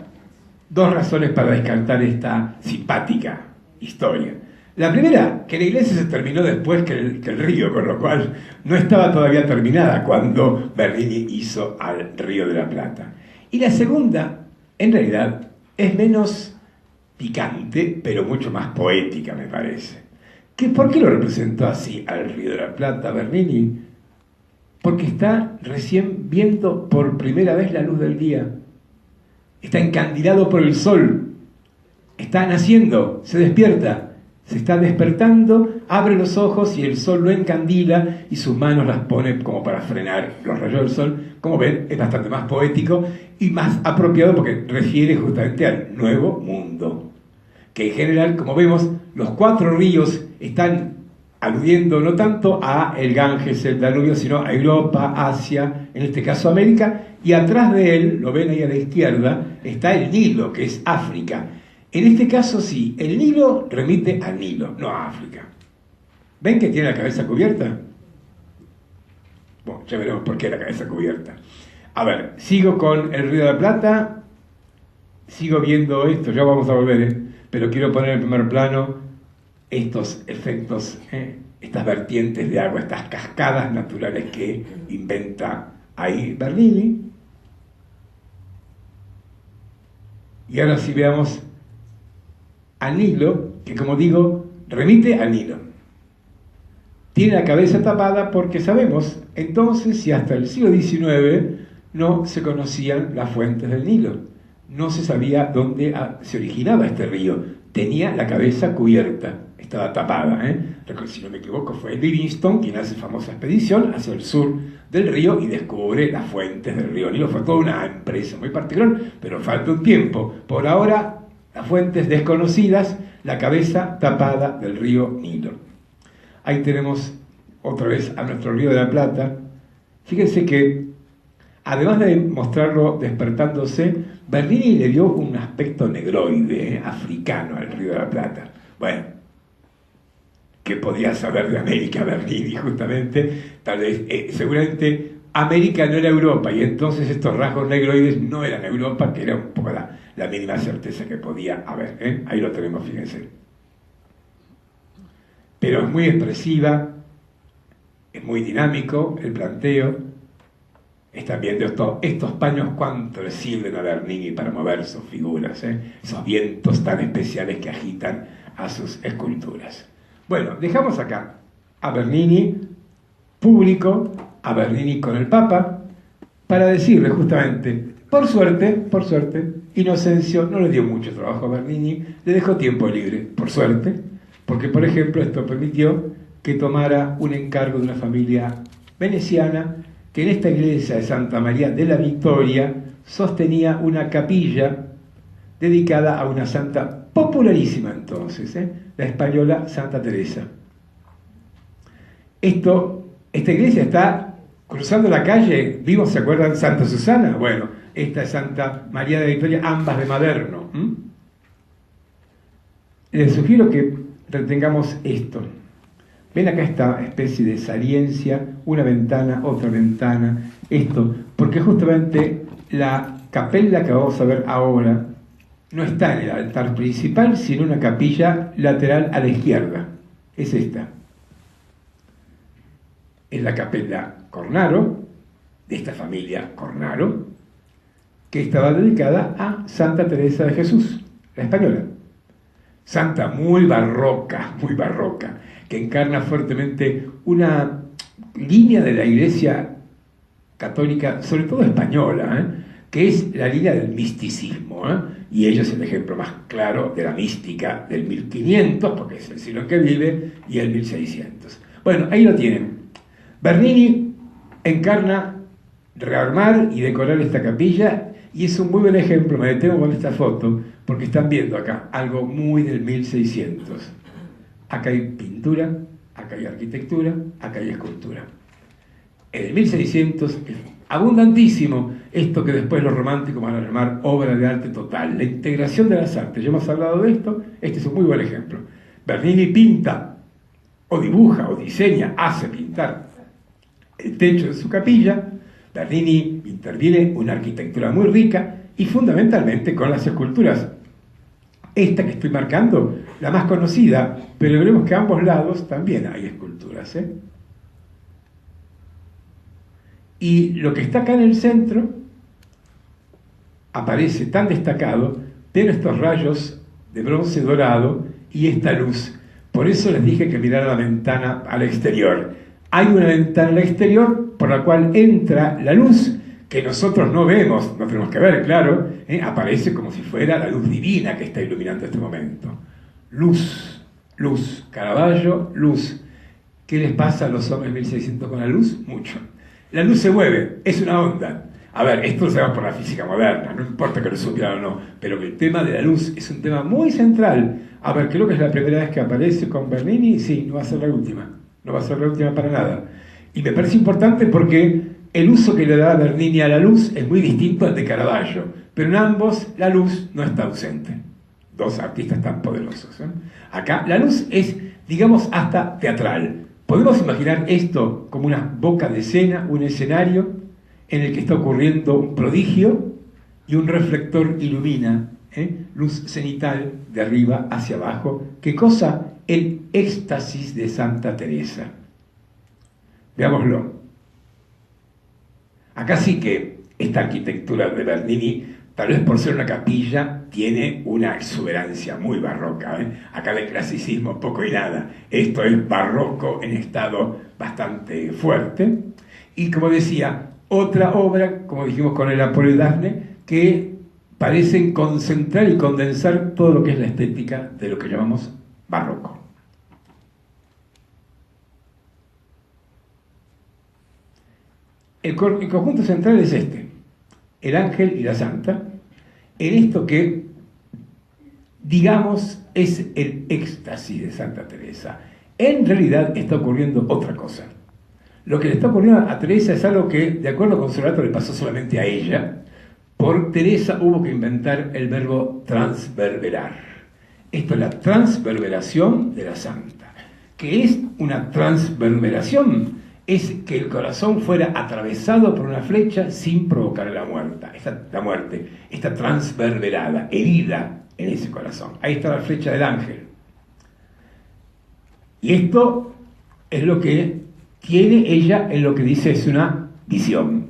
dos razones para descartar esta simpática historia. La primera, que la iglesia se terminó después que el río, con lo cual no estaba todavía terminada cuando Bernini hizo al Río de la Plata. Y la segunda, en realidad, es menos picante, pero mucho más poética, me parece. ¿Por qué lo representó así al Río de la Plata Bernini? Porque está recién viendo por primera vez la luz del día. Está encandilado por el sol. Está naciendo, se despierta. Se está despertando, abre los ojos y el sol lo encandila y sus manos las pone como para frenar los rayos del sol. Como ven, es bastante más poético y más apropiado porque refiere justamente al nuevo mundo. Que en general, como vemos, los 4 ríos están aludiendo no tanto a el Ganges, el Danubio, sino a Europa, Asia, en este caso América, y atrás de él, lo ven ahí a la izquierda, está el Nilo, que es África. En este caso sí, el Nilo remite al Nilo, no a África. ¿Ven que tiene la cabeza cubierta? Bueno, ya veremos por qué la cabeza cubierta. A ver, sigo con el Río de la Plata, sigo viendo esto, ya vamos a volver, pero quiero poner en primer plano estos efectos, estas vertientes de agua, estas cascadas naturales que inventa ahí Bernini. Y ahora sí veamos al Nilo, que como digo, remite al Nilo. Tiene la cabeza tapada porque sabemos entonces y hasta el siglo XIX no se conocían las fuentes del Nilo. No se sabía dónde se originaba este río. Tenía la cabeza cubierta, estaba tapada. Si no me equivoco fue Livingstone quien hace famosa expedición hacia el sur del río y descubre las fuentes del río Nilo. Fue toda una empresa muy particular, pero falta un tiempo. Por ahora, las fuentes desconocidas, la cabeza tapada del río Nilo. Ahí tenemos otra vez a nuestro Río de la Plata. Fíjense que, además de mostrarlo despertándose, Bernini le dio un aspecto negroide, africano al Río de la Plata. Bueno, ¿qué podía saber de América Bernini, justamente? Tal vez, seguramente, América no era Europa, y entonces estos rasgos negroides no eran Europa, que era un poco la mínima certeza que podía haber. Ahí lo tenemos, fíjense. Pero es muy expresiva, es muy dinámico el planteo. Están viendo estos paños cuánto le sirven a Bernini para mover sus figuras, esos vientos tan especiales que agitan a sus esculturas. Bueno, dejamos acá a Bernini público, a Bernini con el Papa, para decirle justamente, por suerte, Inocencio no le dio mucho trabajo a Bernini, le dejó tiempo libre, por suerte, porque por ejemplo esto permitió que tomara un encargo de una familia veneciana que en esta iglesia de Santa María de la Victoria sostenía una capilla dedicada a una santa popularísima entonces, la española Santa Teresa. Esta iglesia está cruzando la calle, vivos, ¿se acuerdan? Santa Susana, bueno, esta es Santa María de la Victoria, ambas de Maderno. Les sugiero que retengamos esto. Ven acá esta especie de saliencia, una ventana, otra ventana, esto, porque justamente la capella que vamos a ver ahora no está en el altar principal, sino una capilla lateral a la izquierda. Es esta. Es la capella Cornaro, de esta familia Cornaro, que estaba dedicada a Santa Teresa de Jesús, la española. Santa muy barroca, que encarna fuertemente una línea de la Iglesia católica, sobre todo española, que es la línea del misticismo, y ella es el ejemplo más claro de la mística del 1500, porque es el siglo en que vive, y el 1600. Bueno, ahí lo tienen. Bernini encarna rearmar y decorar esta capilla, y es un muy buen ejemplo, me detengo con esta foto, porque están viendo acá algo muy del 1600. Acá hay pintura, acá hay arquitectura, acá hay escultura. En el 1600 es abundantísimo esto que después los románticos van a llamar obra de arte total, la integración de las artes. Ya hemos hablado de esto, este es un muy buen ejemplo. Bernini pinta, o dibuja, o diseña, hace pintar el techo de su capilla. Bernini interviene una arquitectura muy rica y fundamentalmente con las esculturas. Esta que estoy marcando, la más conocida, pero veremos que a ambos lados también hay esculturas. Y lo que está acá en el centro aparece tan destacado, tiene estos rayos de bronce dorado y esta luz. Por eso les dije que mirara la ventana al exterior. Hay una ventana al exterior por la cual entra la luz que nosotros no vemos, no tenemos que ver, claro, aparece como si fuera la luz divina que está iluminando este momento. Luz luz. Caravaggio, luz. ¿Qué les pasa a los hombres 1600 con la luz? Mucho. La luz se mueve, es una onda. A ver, esto lo sabemos por la física moderna, no importa que lo supieran o no, pero el tema de la luz es un tema muy central. A ver, creo que es la primera vez que aparece con Bernini, sí, no va a ser la última, no va a ser la última para nada. Y me parece importante porque el uso que le da Bernini a la luz es muy distinto al de Caravaggio, pero en ambos la luz no está ausente. Dos artistas tan poderosos, ¿eh? Acá la luz es, digamos, hasta teatral. Podemos imaginar esto como una boca de escena, un escenario en el que está ocurriendo un prodigio y un reflector ilumina, luz cenital de arriba hacia abajo. ¿Qué cosa? El éxtasis de Santa Teresa. Veámoslo. Acá sí que esta arquitectura de Bernini, tal vez por ser una capilla, tiene una exuberancia muy barroca. Acá de clasicismo poco y nada. Esto es barroco en estado bastante fuerte. Y como decía, otra obra, como dijimos con el Apolo y Dafne, que parecen concentrar y condensar todo lo que es la estética de lo que llamamos barroco. El conjunto central es este, el ángel y la santa, en esto que, digamos, es el éxtasis de Santa Teresa. En realidad está ocurriendo otra cosa. Lo que le está ocurriendo a Teresa es algo que, de acuerdo con su relato, le pasó solamente a ella. Por Teresa hubo que inventar el verbo transverberar. Esto es la transverberación de la santa. ¿Qué es una transverberación? Es que el corazón fuera atravesado por una flecha sin provocar la muerte. Está transverberada, herida en ese corazón. Ahí está la flecha del ángel. Y esto es lo que tiene ella en lo que dice es una visión.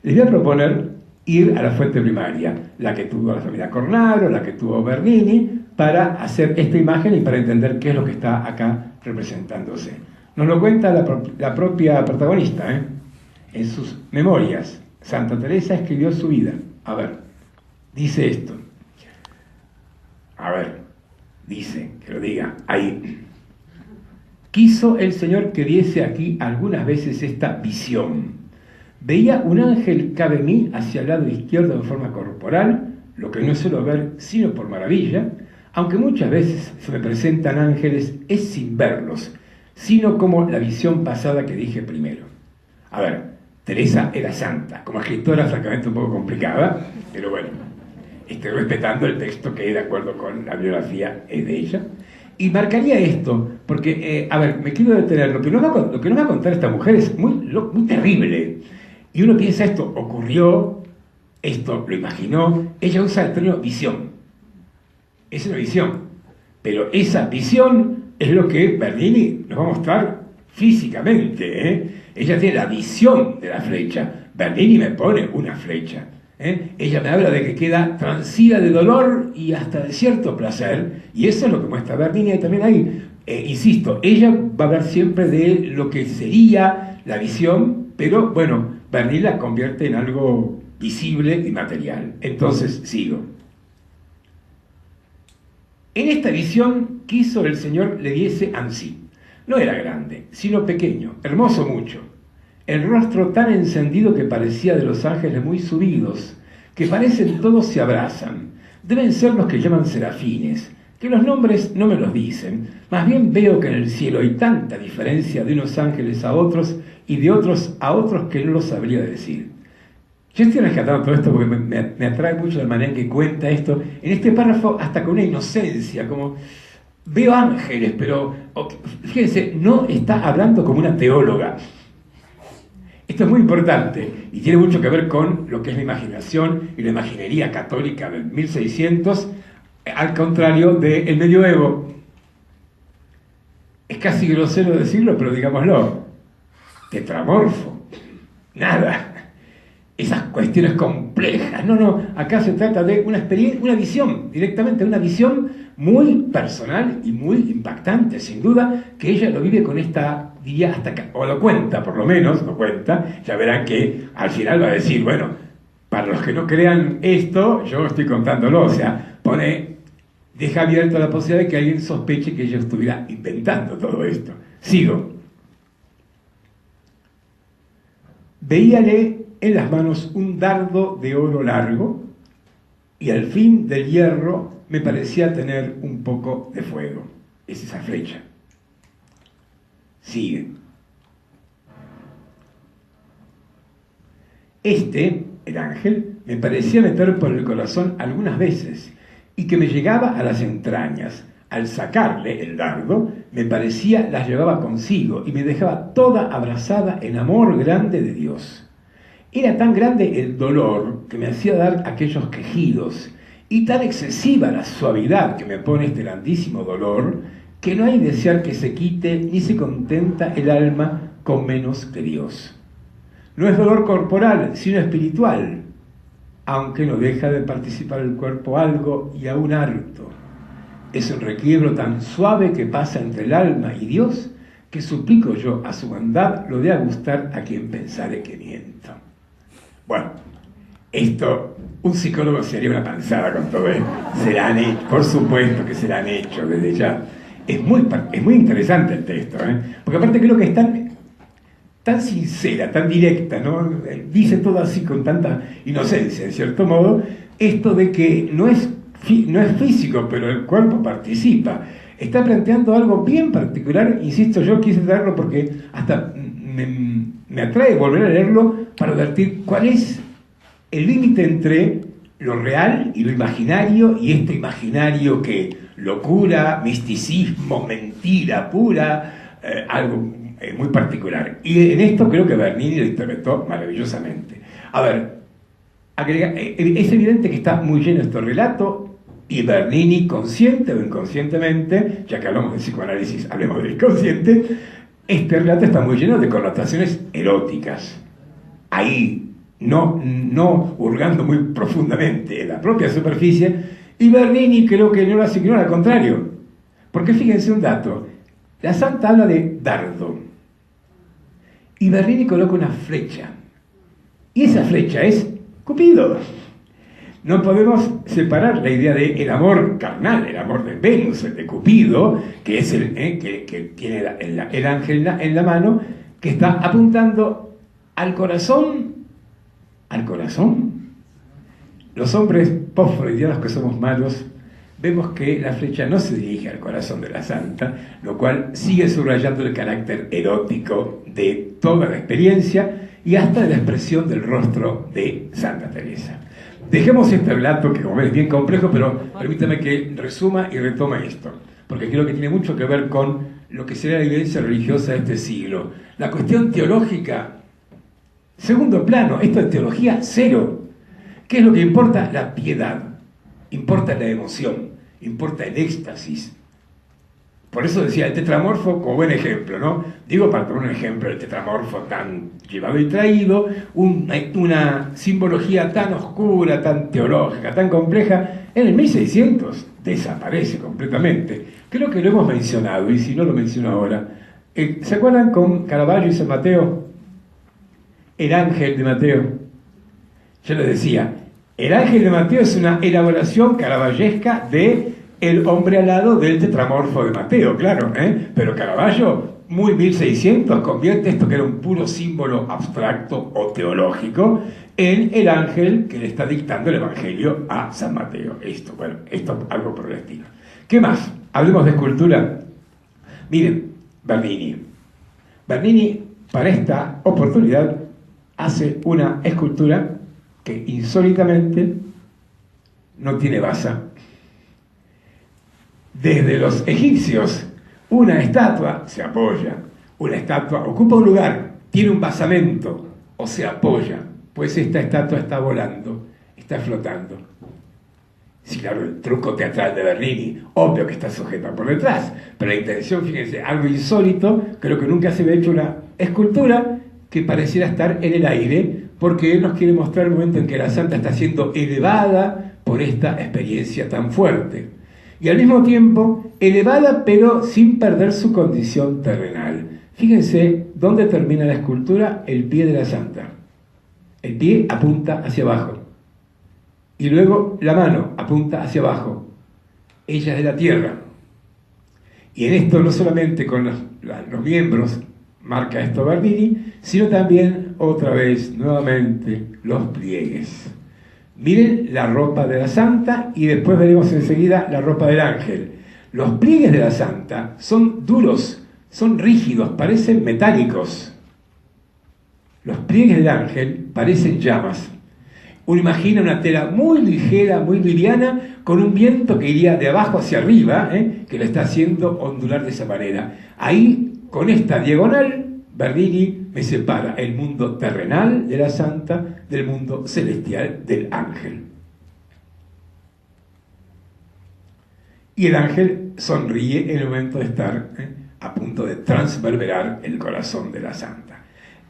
Les voy a proponer ir a la fuente primaria, la que tuvo la familia Cornaro, la que tuvo Bernini, para hacer esta imagen y para entender qué es lo que está acá representándose. Nos lo cuenta la propia protagonista, en sus memorias. Santa Teresa escribió su vida. A ver, dice esto. A ver, dice, que lo diga, ahí. Quiso el Señor que diese aquí algunas veces esta visión. Veía un ángel cabe mí hacia el lado izquierdo en forma corporal, lo que no suelo ver sino por maravilla, aunque muchas veces se me presentan ángeles, es sin verlos, sino como la visión pasada que dije primero. A ver, Teresa era santa, como escritora francamente un poco complicada, pero bueno, estoy respetando el texto que de acuerdo con la biografía es de ella. Y marcaría esto, porque, a ver, me quiero detener, lo que nos va a contar esta mujer es muy terrible. Y uno piensa, esto ocurrió, esto lo imaginó, ella usa el término visión. Es una visión, pero esa visión es lo que Bernini nos va a mostrar físicamente. Ella tiene la visión de la flecha, Bernini me pone una flecha. Ella me habla de que queda transida de dolor y hasta de cierto placer, y eso es lo que muestra Bernini. Y también ahí, insisto, ella va a hablar siempre de lo que sería la visión, pero bueno, Bernini la convierte en algo visible y material. Entonces, sigo. En esta visión quiso el Señor le diese ansí. No era grande, sino pequeño, hermoso mucho. El rostro tan encendido que parecía de los ángeles muy subidos, que parecen todos se abrazan. Deben ser los que llaman serafines, que los nombres no me los dicen. Más bien veo que en el cielo hay tanta diferencia de unos ángeles a otros y de otros a otros que no lo sabría decir. Yo estoy rescatando todo esto porque me atrae mucho la manera en que cuenta esto. En este párrafo hasta con una inocencia, como veo ángeles, pero fíjense, no está hablando como una teóloga. Esto es muy importante y tiene mucho que ver con lo que es la imaginación y la imaginería católica del 1600, al contrario del medioevo. Es casi grosero decirlo, pero digámoslo, tetramorfo, nada. Esas cuestiones complejas, no, acá se trata de una experiencia, una visión, directamente una visión muy personal y muy impactante, sin duda, que ella lo vive con esta, diría, hasta acá, o lo cuenta, por lo menos, lo cuenta, ya verán que al final va a decir, bueno, para los que no crean esto, yo estoy contándolo, o sea, pone deja abierta la posibilidad de que alguien sospeche que yo estuviera inventando todo esto. Sigo. Veíale en las manos un dardo de oro largo y al fin del hierro me parecía tener un poco de fuego. Es esa flecha. Sigue. El ángel, me parecía meter por el corazón algunas veces y que me llegaba a las entrañas. Al sacarle el dardo, me parecía las llevaba consigo y me dejaba toda abrazada en amor grande de Dios. Era tan grande el dolor que me hacía dar aquellos quejidos y tan excesiva la suavidad que me pone este grandísimo dolor que no hay desear que se quite ni se contenta el alma con menos que Dios. No es dolor corporal, sino espiritual, aunque no deja de participar el cuerpo algo y aún harto. Es un requiebro tan suave que pasa entre el alma y Dios, que suplico yo a su bondad lo de a gustar a quien pensare que miento. Bueno, esto, un psicólogo se haría una panzada con todo esto. Se la han hecho, por supuesto que se la han hecho desde ya. Es muy interesante el texto, porque aparte creo que es tan sincera, tan directa, ¿no? Dice todo así con tanta inocencia, en cierto modo, esto de que no es físico, pero el cuerpo participa. Está planteando algo bien particular, insisto, yo quise traerlo porque hasta me atrae volver a leerlo para advertir cuál es el límite entre lo real y lo imaginario, y este imaginario que locura, misticismo, mentira pura, algo muy particular. Y en esto creo que Bernini lo interpretó maravillosamente. A ver, es evidente que está muy lleno este relato, y Bernini, consciente o inconscientemente, ya que hablamos de psicoanálisis, hablemos del inconsciente, este relato está muy lleno de connotaciones eróticas. Ahí, no hurgando muy profundamente en la propia superficie, y Bernini creo que no lo asignó, al contrario. Porque fíjense un dato, la santa habla de dardo, y Bernini coloca una flecha, y esa flecha es Cupido. No podemos separar la idea del amor carnal, el amor de Venus, el de Cupido, que es que tiene el ángel en la mano, que está apuntando al corazón. ¿Al corazón? Los hombres post-freudianos que somos malos, vemos que la flecha no se dirige al corazón de la santa, lo cual sigue subrayando el carácter erótico de toda la experiencia y hasta de la expresión del rostro de Santa Teresa. Dejemos este relato, que como ves es bien complejo, pero permítame que resuma y retome esto, porque creo que tiene mucho que ver con lo que sería la evidencia religiosa de este siglo. La cuestión teológica, segundo plano, esto es teología cero. ¿Qué es lo que importa? La piedad, importa la emoción, importa el éxtasis. Por eso decía el tetramorfo como buen ejemplo, ¿no? Digo, para poner un ejemplo, el tetramorfo tan llevado y traído, una simbología tan oscura, tan teológica, tan compleja, en el 1600 desaparece completamente. Creo que lo hemos mencionado, y si no lo menciono ahora, ¿se acuerdan con Caravaggio y San Mateo? El ángel de Mateo. Yo les decía, el ángel de Mateo es una elaboración caravallesca de el hombre alado del tetramorfo de Mateo, claro, pero Caravaggio, muy 1600, convierte esto que era un puro símbolo abstracto o teológico en el ángel que le está dictando el evangelio a San Mateo. Esto algo por el estilo. ¿Qué más? Hablemos de escultura. Miren, Bernini para esta oportunidad hace una escultura que insólitamente no tiene base. Desde los egipcios, una estatua se apoya, una estatua ocupa un lugar, tiene un basamento o se apoya, pues esta estatua está volando, está flotando. Sí, claro, el truco teatral de Bernini, obvio que está sujeta por detrás, pero la intención, fíjense, algo insólito, creo que nunca se había hecho una escultura que pareciera estar en el aire, porque él nos quiere mostrar el momento en que la santa está siendo elevada por esta experiencia tan fuerte. Y al mismo tiempo, elevada pero sin perder su condición terrenal. Fíjense dónde termina la escultura, el pie de la santa. El pie apunta hacia abajo. Y luego la mano apunta hacia abajo. ella es de la tierra. Y en esto no solamente con los miembros marca esto Bernini, sino también otra vez, nuevamente, los pliegues. Miren la ropa de la santa y después veremos enseguida la ropa del ángel. Los pliegues de la santa son duros, son rígidos, parecen metálicos. Los pliegues del ángel parecen llamas. Uno imagina una tela muy ligera, muy liviana, con un viento que iría de abajo hacia arriba, que lo está haciendo ondular de esa manera. Ahí, con esta diagonal, Bernini me separa el mundo terrenal de la santa del mundo celestial del ángel. Y el ángel sonríe en el momento de estar a punto de transverberar el corazón de la santa.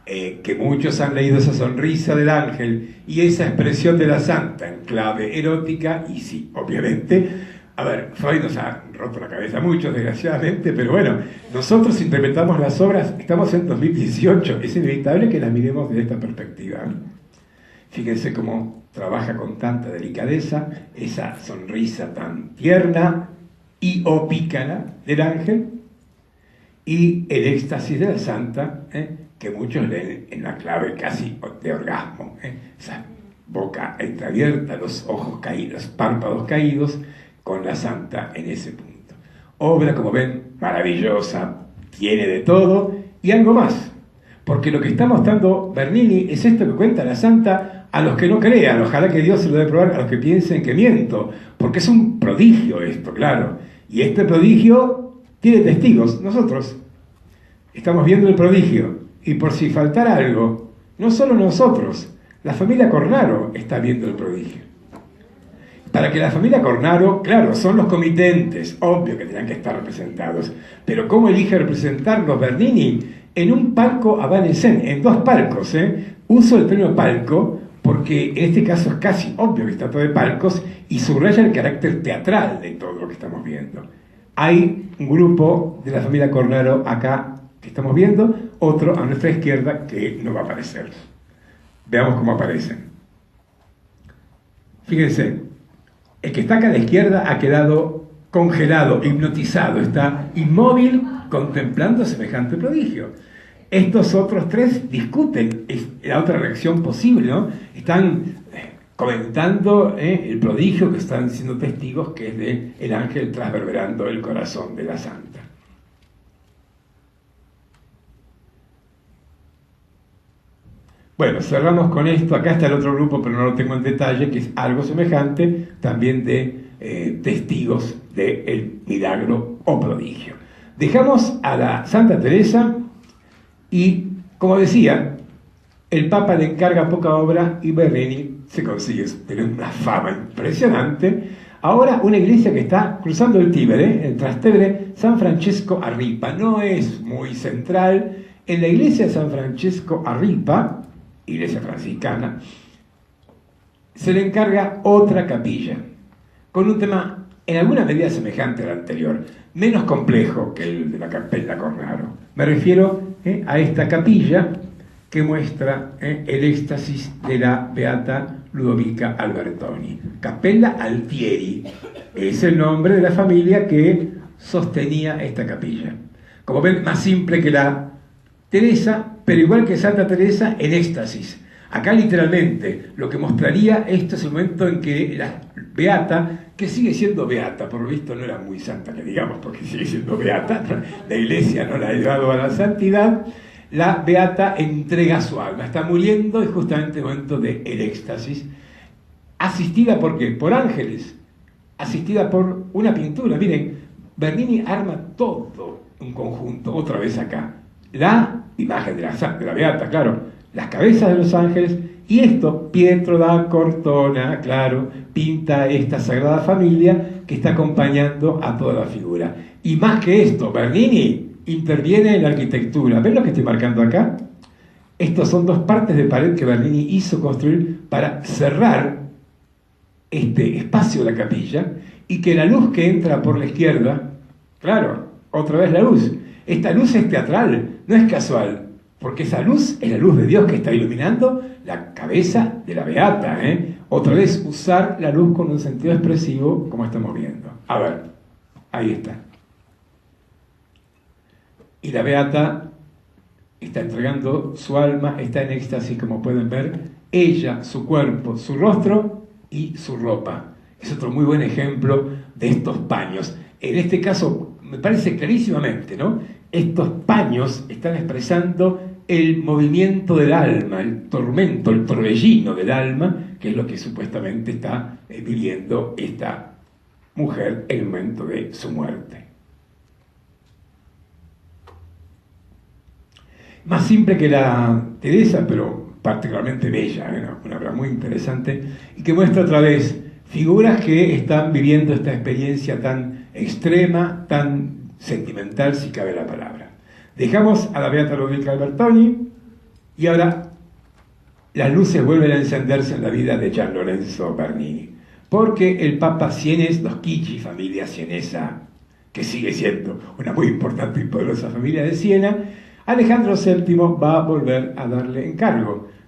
Que muchos han leído esa sonrisa del ángel y esa expresión de la santa en clave erótica, y sí, obviamente, a ver, Freud nos ha roto la cabeza mucho, desgraciadamente, pero bueno, nosotros interpretamos las obras, estamos en 2018, es inevitable que las miremos desde esta perspectiva. Fíjense cómo trabaja con tanta delicadeza esa sonrisa tan tierna y o pícara del ángel, y el éxtasis de la santa, que muchos leen en la clave casi de orgasmo, esa boca entreabierta, los ojos caídos, los párpados caídos, con la santa en ese punto. Obra, como ven, maravillosa, tiene de todo y algo más, porque lo que está mostrando Bernini es esto que cuenta la santa a los que no crean, ojalá que Dios se lo dé probar a los que piensen que miento, porque es un prodigio esto, claro, y este prodigio tiene testigos, nosotros estamos viendo el prodigio. Y por si faltara algo, no solo nosotros, la familia Cornaro está viendo el prodigio. Para que la familia Cornaro, claro, son los comitentes, obvio que tenían que estar representados, pero ¿cómo elige representarlos Bernini? En un palco Avanescen, en dos palcos, Uso el término palco porque en este caso es casi obvio que está todo de palcos y subraya el carácter teatral de todo lo que estamos viendo. Hay un grupo de la familia Cornaro acá que estamos viendo, otro a nuestra izquierda que no va a aparecer. Veamos cómo aparecen. Fíjense, el que está acá a la izquierda ha quedado congelado, hipnotizado, está inmóvil contemplando semejante prodigio. Estos otros tres discuten, es la otra reacción posible, ¿no? Están comentando el prodigio que están siendo testigos, que es de el ángel transverberando el corazón de la santa. Bueno, cerramos con esto. Acá está el otro grupo, pero no lo tengo en detalle, que es algo semejante, también de testigos del milagro o prodigio. Dejamos a la Santa Teresa y, como decía, el Papa le encarga poca obra y Bernini se consigue tener una fama impresionante. Ahora una iglesia que está cruzando el Tíber, el Trastevere, San Francesco a Ripa. No es muy central. En la iglesia de San Francesco a Ripa, iglesia franciscana, se le encarga otra capilla, con un tema en alguna medida semejante al anterior, menos complejo que el de la Cappella Cornaro. Me refiero a esta capilla que muestra el éxtasis de la beata Ludovica Albertoni. Cappella Altieri es el nombre de la familia que sostenía esta capilla. Como ven, más simple que la Teresa, pero igual que Santa Teresa, en éxtasis. Acá literalmente lo que mostraría esto es el momento en que la beata, que sigue siendo beata, por lo visto no era muy santa, que digamos, porque sigue siendo beata, la iglesia no la ha llevado a la santidad, la beata entrega su alma, está muriendo y justamente el momento del éxtasis, asistida ¿por qué? Por ángeles, asistida por una pintura. Miren, Bernini arma todo un conjunto, otra vez acá. La imagen de la beata, claro, las cabezas de los ángeles, y esto, Pietro da Cortona, claro, pinta esta Sagrada Familia que está acompañando a toda la figura. Y más que esto, Bernini interviene en la arquitectura. ¿Ven lo que estoy marcando acá? Estos son dos partes de pared que Bernini hizo construir para cerrar este espacio de la capilla y que la luz que entra por la izquierda, claro, otra vez la luz. Esta luz es teatral, no es casual, porque esa luz es la luz de Dios que está iluminando la cabeza de la beata, otra vez usar la luz con un sentido expresivo, como estamos viendo. A ver, ahí está. Y la beata está entregando su alma, está en éxtasis, como pueden ver, ella, su cuerpo, su rostro y su ropa. Es otro muy buen ejemplo de estos paños. En este caso, me parece clarísimamente, ¿no? Estos paños están expresando el movimiento del alma, el tormento, el torbellino del alma, que es lo que supuestamente está viviendo esta mujer en el momento de su muerte. Más simple que la Teresa, pero particularmente bella, una obra muy interesante, y que muestra otra vez figuras que están viviendo esta experiencia tan extrema, tan sentimental, si cabe la palabra. Dejamos a la beata Lodovica Albertoni y ahora las luces vuelven a encenderse en la vida de Gian Lorenzo Bernini, porque el Papa Sienés, los Chigi, familia sienesa, que sigue siendo una muy importante y poderosa familia de Siena, Alejandro VII va a volver a darle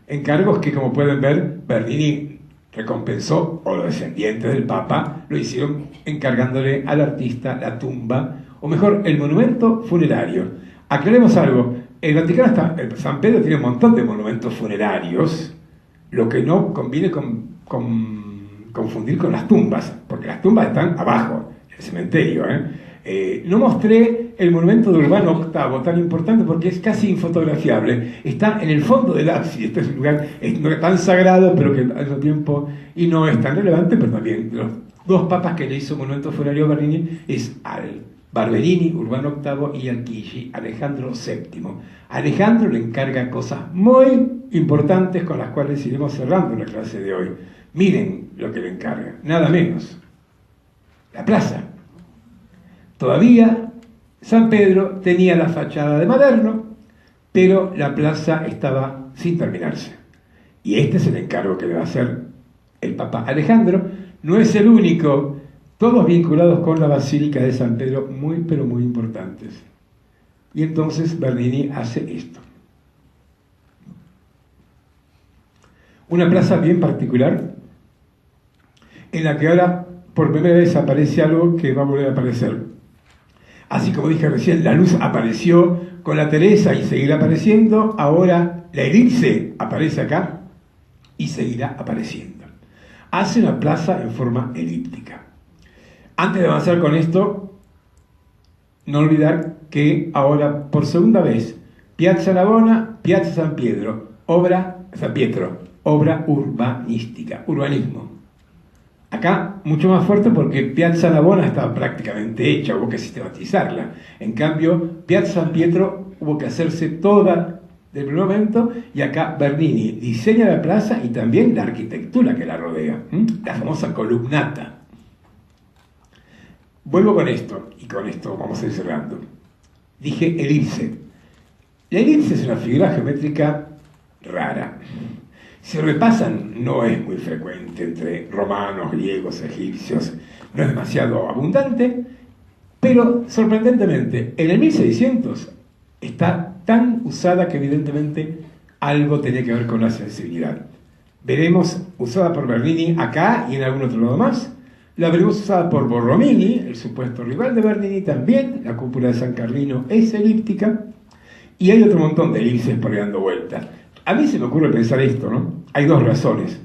encargos que, como pueden ver, Bernini recompensó, o los descendientes del Papa lo hicieron encargándole al artista la tumba, o mejor, el monumento funerario. Aclaremos algo, el Vaticano está, San Pedro tiene un montón de monumentos funerarios, lo que no conviene confundir con las tumbas, porque las tumbas están abajo, en el cementerio. No mostré el monumento de Urbano VIII, tan importante porque es casi infotografiable. Está en el fondo del ábside. Este es un lugar no tan sagrado, pero que al mismo tiempo, y no es tan relevante, pero también los dos papas que le hizo monumento funerario a Bernini es al Barberini, Urbano VIII, y al Chigi, Alejandro VII. Alejandro le encarga cosas muy importantes con las cuales iremos cerrando la clase de hoy. Miren lo que le encarga, nada menos. La plaza. Todavía San Pedro tenía la fachada de moderno, pero la plaza estaba sin terminarse. Y este es el encargo que le va a hacer el Papa Alejandro. No es el único, todos vinculados con la Basílica de San Pedro, muy pero muy importantes. Y entonces Bernini hace esto. Una plaza bien particular, en la que ahora por primera vez aparece algo que va a volver a aparecer. Así como dije recién, la luz apareció con la Teresa y seguirá apareciendo, ahora la elipse aparece acá y seguirá apareciendo. Hace una plaza en forma elíptica. Antes de avanzar con esto, no olvidar que ahora, por segunda vez, Piazza Navona, Piazza San Pietro, obra urbanística, urbanismo. Acá mucho más fuerte porque Piazza Navona estaba prácticamente hecha, hubo que sistematizarla. En cambio, Piazza San Pietro hubo que hacerse toda del primer momento, y acá Bernini diseña la plaza y también la arquitectura que la rodea, la famosa columnata. Vuelvo con esto, y con esto vamos a ir cerrando. Dije elipse. La elipse es una figura geométrica rara. Si repasan, no es muy frecuente entre romanos, griegos, egipcios, no es demasiado abundante, pero sorprendentemente, en el 1600 está tan usada que evidentemente algo tenía que ver con la sensibilidad. Veremos usada por Bernini acá y en algún otro lado más. La veremos usada por Borromini, el supuesto rival de Bernini también. La cúpula de San Carlino es elíptica. Y hay otro montón de elipses por ahí dando vueltas. A mí se me ocurre pensar esto, ¿no? Hay dos razones,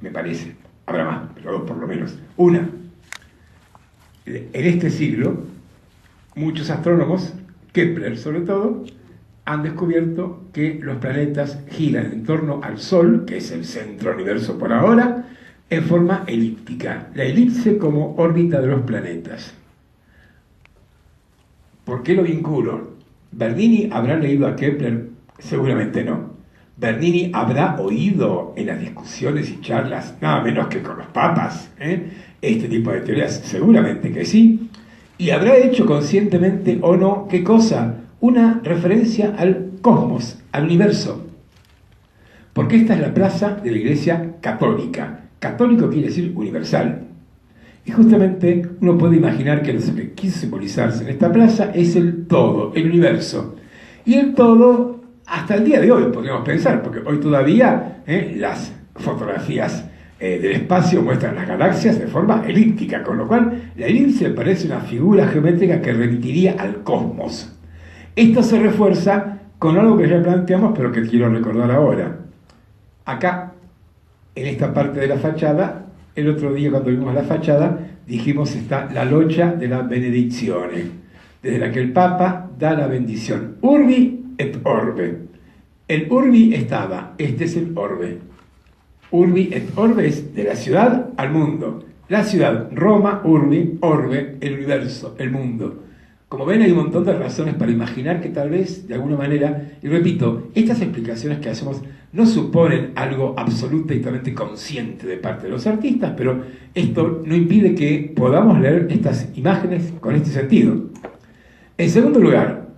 me parece. Habrá más, pero dos por lo menos. Una, en este siglo, muchos astrónomos, Kepler sobre todo, han descubierto que los planetas giran en torno al Sol, que es el centro del universo por ahora, en forma elíptica. La elipse como órbita de los planetas. ¿Por qué lo vinculo? ¿Bernini habrá leído a Kepler? Seguramente no. Bernini habrá oído en las discusiones y charlas, nada menos que con los papas, este tipo de teorías, seguramente que sí, y habrá hecho conscientemente o no, ¿qué cosa? Una referencia al cosmos, al universo. Porque esta es la plaza de la Iglesia católica. Católico quiere decir universal. Y justamente uno puede imaginar que lo que quiso simbolizarse en esta plaza es el todo, el universo. Y el todo, hasta el día de hoy podríamos pensar, porque hoy todavía las fotografías del espacio muestran las galaxias de forma elíptica, con lo cual la elipse parece una figura geométrica que remitiría al cosmos. Esto se refuerza con algo que ya planteamos, pero que quiero recordar ahora. Acá, en esta parte de la fachada, el otro día cuando vimos la fachada, dijimos está la logia de la benedizione, desde la que el Papa da la bendición. Urbi et orbe. El urbi estaba, este es el orbe. Urbi et orbe es de la ciudad al mundo. La ciudad, Roma, urbi, orbe, el universo, el mundo. Como ven, hay un montón de razones para imaginar que tal vez, de alguna manera, y repito, estas explicaciones que hacemos no suponen algo absolutamente consciente de parte de los artistas, pero esto no impide que podamos leer estas imágenes con este sentido. En segundo lugar,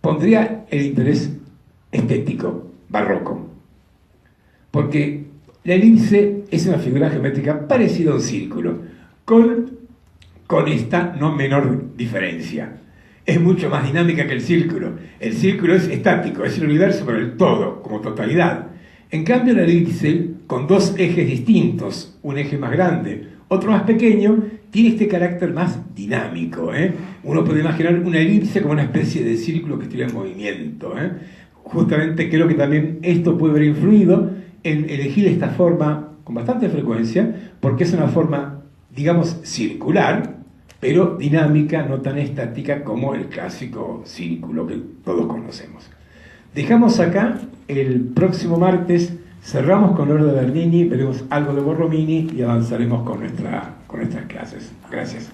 pondría el interés estético, barroco, porque la elipse es una figura geométrica parecida a un círculo, con esta no menor diferencia. Es mucho más dinámica que el círculo. El círculo es estático, es el universo, pero el todo, como totalidad. En cambio, la elipse, con dos ejes distintos, un eje más grande, otro más pequeño, tiene este carácter más dinámico. Uno puede imaginar una elipse como una especie de círculo que está en movimiento. Justamente creo que también esto puede haber influido en elegir esta forma con bastante frecuencia, porque es una forma, digamos, circular, pero dinámica, no tan estática como el clásico círculo que todos conocemos. Dejamos acá, el próximo martes cerramos con la obra de Bernini, veremos algo de Borromini y avanzaremos con nuestras clases. Gracias.